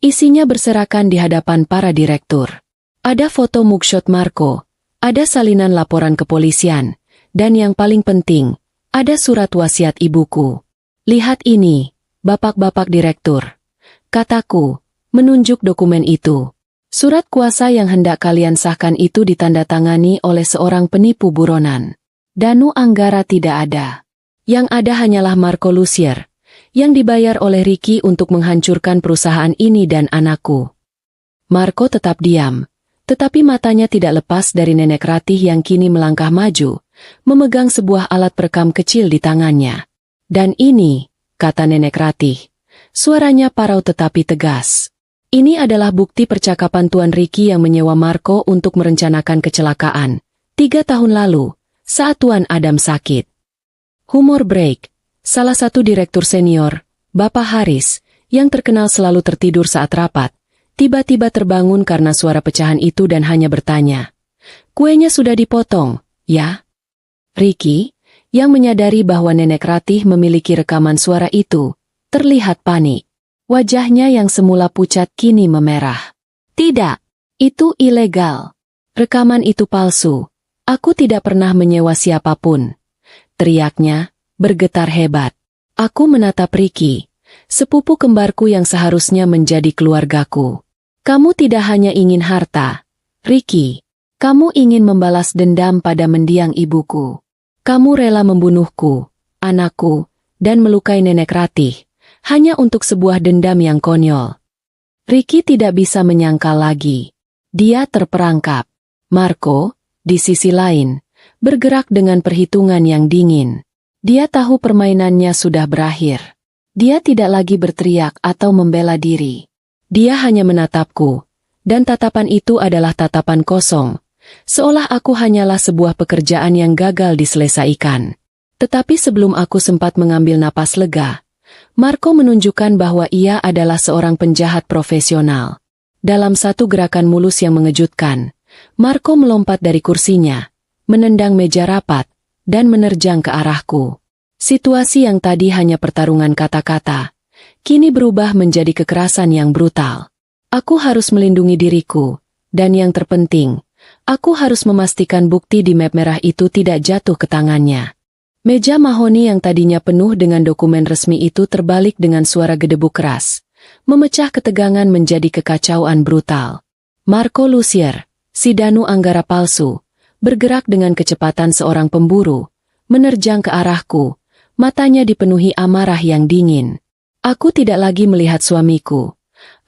Isinya berserakan di hadapan para direktur. Ada foto mugshot Marco, ada salinan laporan kepolisian, dan yang paling penting, ada surat wasiat ibuku. Lihat ini, bapak-bapak direktur. Kataku, menunjuk dokumen itu. Surat kuasa yang hendak kalian sahkan itu ditandatangani oleh seorang penipu buronan. Danu Anggara tidak ada. Yang ada hanyalah Marco Lusier, yang dibayar oleh Ricky untuk menghancurkan perusahaan ini dan anakku. Marco tetap diam, tetapi matanya tidak lepas dari Nenek Ratih yang kini melangkah maju, memegang sebuah alat perekam kecil di tangannya. Dan ini, kata Nenek Ratih, suaranya parau tetapi tegas. Ini adalah bukti percakapan Tuan Ricky yang menyewa Marco untuk merencanakan kecelakaan 3 tahun lalu, saat Tuan Adam sakit. Humor break. Salah satu direktur senior, Bapak Haris, yang terkenal selalu tertidur saat rapat, tiba-tiba terbangun karena suara pecahan itu dan hanya bertanya. Kuenya sudah dipotong, ya? Ricky, yang menyadari bahwa Nenek Ratih memiliki rekaman suara itu, terlihat panik. Wajahnya yang semula pucat kini memerah. Tidak, itu ilegal. Rekaman itu palsu. Aku tidak pernah menyewa siapapun. Teriaknya, bergetar hebat. Aku menatap Ricky, sepupu kembarku yang seharusnya menjadi keluargaku. Kamu tidak hanya ingin harta, Ricky. Kamu ingin membalas dendam pada mendiang ibuku. Kamu rela membunuhku, anakku, dan melukai nenek Ratih, hanya untuk sebuah dendam yang konyol. Ricky tidak bisa menyangkal lagi. Dia terperangkap. Marco, di sisi lain, bergerak dengan perhitungan yang dingin. Dia tahu permainannya sudah berakhir. Dia tidak lagi berteriak atau membela diri. Dia hanya menatapku, dan tatapan itu adalah tatapan kosong, seolah aku hanyalah sebuah pekerjaan yang gagal diselesaikan. Tetapi sebelum aku sempat mengambil napas lega, Marco menunjukkan bahwa ia adalah seorang penjahat profesional. Dalam satu gerakan mulus yang mengejutkan, Marco melompat dari kursinya, menendang meja rapat, dan menerjang ke arahku. Situasi yang tadi hanya pertarungan kata-kata, kini berubah menjadi kekerasan yang brutal. Aku harus melindungi diriku, dan yang terpenting, aku harus memastikan bukti di map merah itu tidak jatuh ke tangannya. Meja mahoni yang tadinya penuh dengan dokumen resmi itu terbalik dengan suara gedebuk keras, memecah ketegangan menjadi kekacauan brutal. Marco Lucier, si Danu Anggara palsu, bergerak dengan kecepatan seorang pemburu, menerjang ke arahku, matanya dipenuhi amarah yang dingin. Aku tidak lagi melihat suamiku.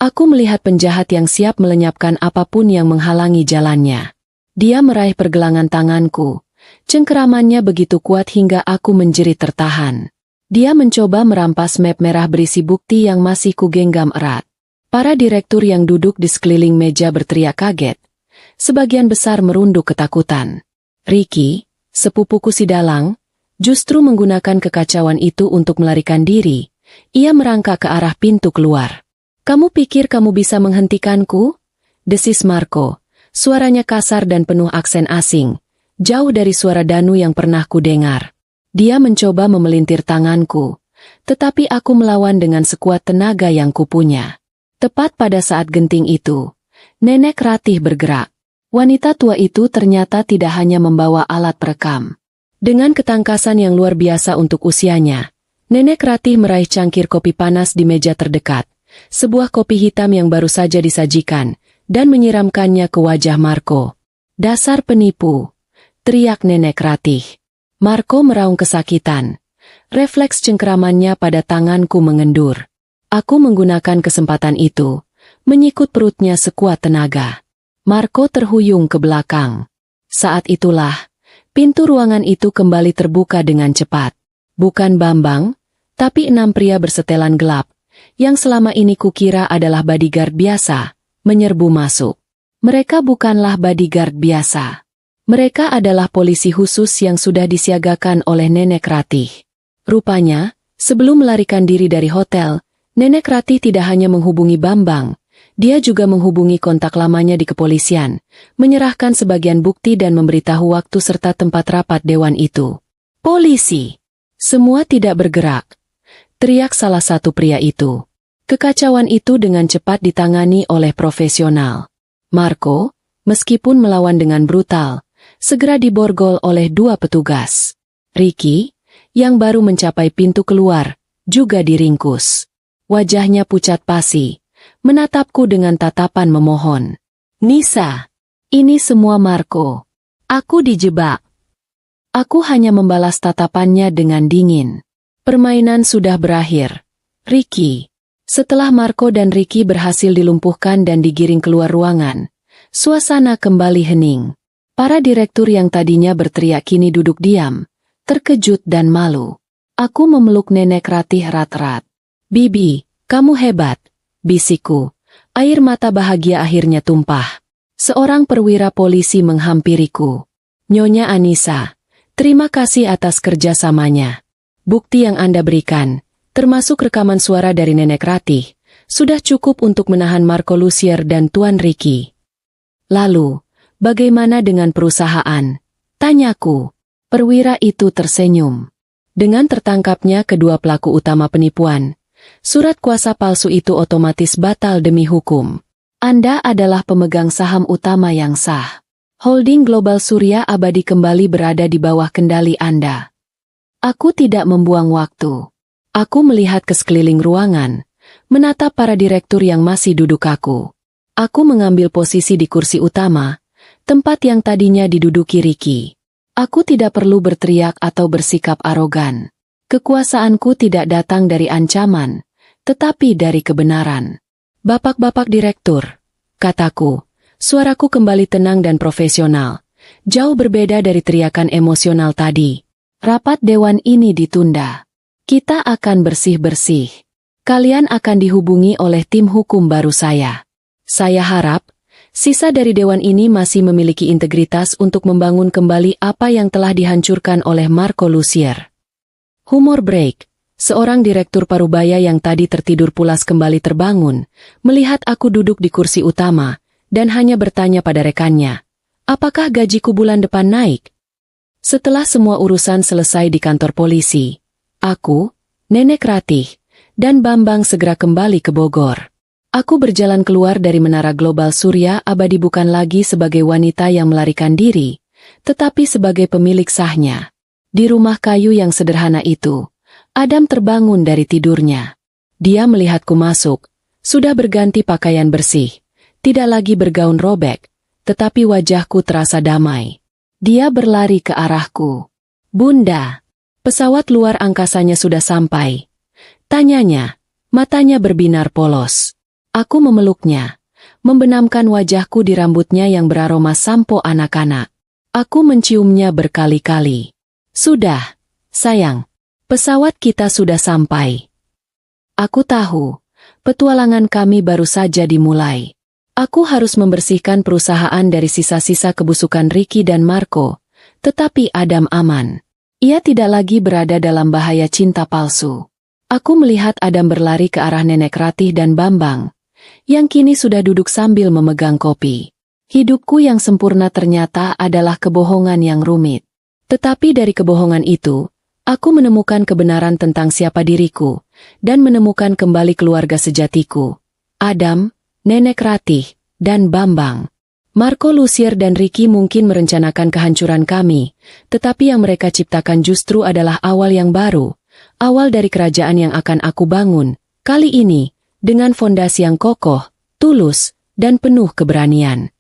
Aku melihat penjahat yang siap melenyapkan apapun yang menghalangi jalannya. Dia meraih pergelangan tanganku. Cengkeramannya begitu kuat hingga aku menjerit tertahan. Dia mencoba merampas map merah berisi bukti yang masih kugenggam erat. Para direktur yang duduk di sekeliling meja berteriak kaget. Sebagian besar merunduk ketakutan. Ricky, sepupuku si dalang, justru menggunakan kekacauan itu untuk melarikan diri. Ia merangkak ke arah pintu keluar. "Kamu pikir kamu bisa menghentikanku?" desis Marco. Suaranya kasar dan penuh aksen asing. Jauh dari suara Danu yang pernah kudengar. Dia mencoba memelintir tanganku, tetapi aku melawan dengan sekuat tenaga yang kupunya. Tepat pada saat genting itu, Nenek Ratih bergerak. Wanita tua itu ternyata tidak hanya membawa alat perekam. Dengan ketangkasan yang luar biasa untuk usianya, Nenek Ratih meraih cangkir kopi panas di meja terdekat, sebuah kopi hitam yang baru saja disajikan, dan menyiramkannya ke wajah Marco. "Dasar penipu!" teriak Nenek Ratih. Marco meraung kesakitan. Refleks cengkeramannya pada tanganku mengendur. Aku menggunakan kesempatan itu, menyikut perutnya sekuat tenaga. Marco terhuyung ke belakang. Saat itulah, pintu ruangan itu kembali terbuka dengan cepat. Bukan Bambang, tapi 6 pria bersetelan gelap, yang selama ini kukira adalah bodyguard biasa, menyerbu masuk. Mereka bukanlah bodyguard biasa. Mereka adalah polisi khusus yang sudah disiagakan oleh Nenek Ratih. Rupanya, sebelum melarikan diri dari hotel, Nenek Ratih tidak hanya menghubungi Bambang, dia juga menghubungi kontak lamanya di kepolisian, menyerahkan sebagian bukti dan memberitahu waktu serta tempat rapat dewan itu. "Polisi! Semua tidak bergerak!" teriak salah satu pria itu. Kekacauan itu dengan cepat ditangani oleh profesional. Marco, meskipun melawan dengan brutal, segera diborgol oleh 2 petugas. Ricky, yang baru mencapai pintu keluar, juga diringkus. Wajahnya pucat pasi, menatapku dengan tatapan memohon. "Nisa, ini semua Marco. Aku dijebak." Aku hanya membalas tatapannya dengan dingin. Permainan sudah berakhir. Ricky. Setelah Marco dan Ricky berhasil dilumpuhkan dan digiring keluar ruangan, suasana kembali hening. Para direktur yang tadinya berteriak kini duduk diam, terkejut dan malu. Aku memeluk Nenek Ratih erat-erat. "Bibi, kamu hebat," bisikku. Air mata bahagia akhirnya tumpah. Seorang perwira polisi menghampiriku. "Nyonya Anissa, terima kasih atas kerjasamanya. Bukti yang Anda berikan, termasuk rekaman suara dari Nenek Ratih, sudah cukup untuk menahan Marco Lucier dan Tuan Ricky." "Lalu, bagaimana dengan perusahaan?" tanyaku. Perwira itu tersenyum. Dengan tertangkapnya kedua pelaku utama penipuan, surat kuasa palsu itu otomatis batal demi hukum. Anda adalah pemegang saham utama yang sah. Holding Global Surya Abadi kembali berada di bawah kendali Anda. Aku tidak membuang waktu. Aku melihat ke sekeliling ruangan, menatap para direktur yang masih duduk kaku. Aku mengambil posisi di kursi utama, tempat yang tadinya diduduki Ricky. Aku tidak perlu berteriak atau bersikap arogan. Kekuasaanku tidak datang dari ancaman, tetapi dari kebenaran. Bapak-bapak direktur, kataku, suaraku kembali tenang dan profesional. Jauh berbeda dari teriakan emosional tadi. Rapat dewan ini ditunda. Kita akan bersih-bersih. Kalian akan dihubungi oleh tim hukum baru saya. Saya harap, sisa dari dewan ini masih memiliki integritas untuk membangun kembali apa yang telah dihancurkan oleh Marco Lussier. Humor break. Seorang direktur parubaya yang tadi tertidur pulas kembali terbangun, melihat aku duduk di kursi utama, dan hanya bertanya pada rekannya, apakah gajiku bulan depan naik? Setelah semua urusan selesai di kantor polisi, aku, Nenek Ratih, dan Bambang segera kembali ke Bogor. Aku berjalan keluar dari Menara Global Surya Abadi bukan lagi sebagai wanita yang melarikan diri, tetapi sebagai pemilik sahnya. Di rumah kayu yang sederhana itu, Adam terbangun dari tidurnya. Dia melihatku masuk, sudah berganti pakaian bersih, tidak lagi bergaun robek, tetapi wajahku terasa damai. Dia berlari ke arahku. Bunda, pesawat luar angkasanya sudah sampai. Tanyanya, matanya berbinar polos. Aku memeluknya, membenamkan wajahku di rambutnya yang beraroma sampo anak-anak. Aku menciumnya berkali-kali. Sudah, sayang. Pesawat kita sudah sampai. Aku tahu, petualangan kami baru saja dimulai. Aku harus membersihkan perusahaan dari sisa-sisa kebusukan Ricky dan Marco, tetapi Adam aman. Ia tidak lagi berada dalam bahaya cinta palsu. Aku melihat Adam berlari ke arah Nenek Ratih dan Bambang, yang kini sudah duduk sambil memegang kopi. Hidupku yang sempurna ternyata adalah kebohongan yang rumit. Tetapi dari kebohongan itu, aku menemukan kebenaran tentang siapa diriku, dan menemukan kembali keluarga sejatiku. Adam, Nenek Ratih, dan Bambang. Marco Lussier dan Ricky mungkin merencanakan kehancuran kami, tetapi yang mereka ciptakan justru adalah awal yang baru, awal dari kerajaan yang akan aku bangun, kali ini, dengan fondasi yang kokoh, tulus, dan penuh keberanian.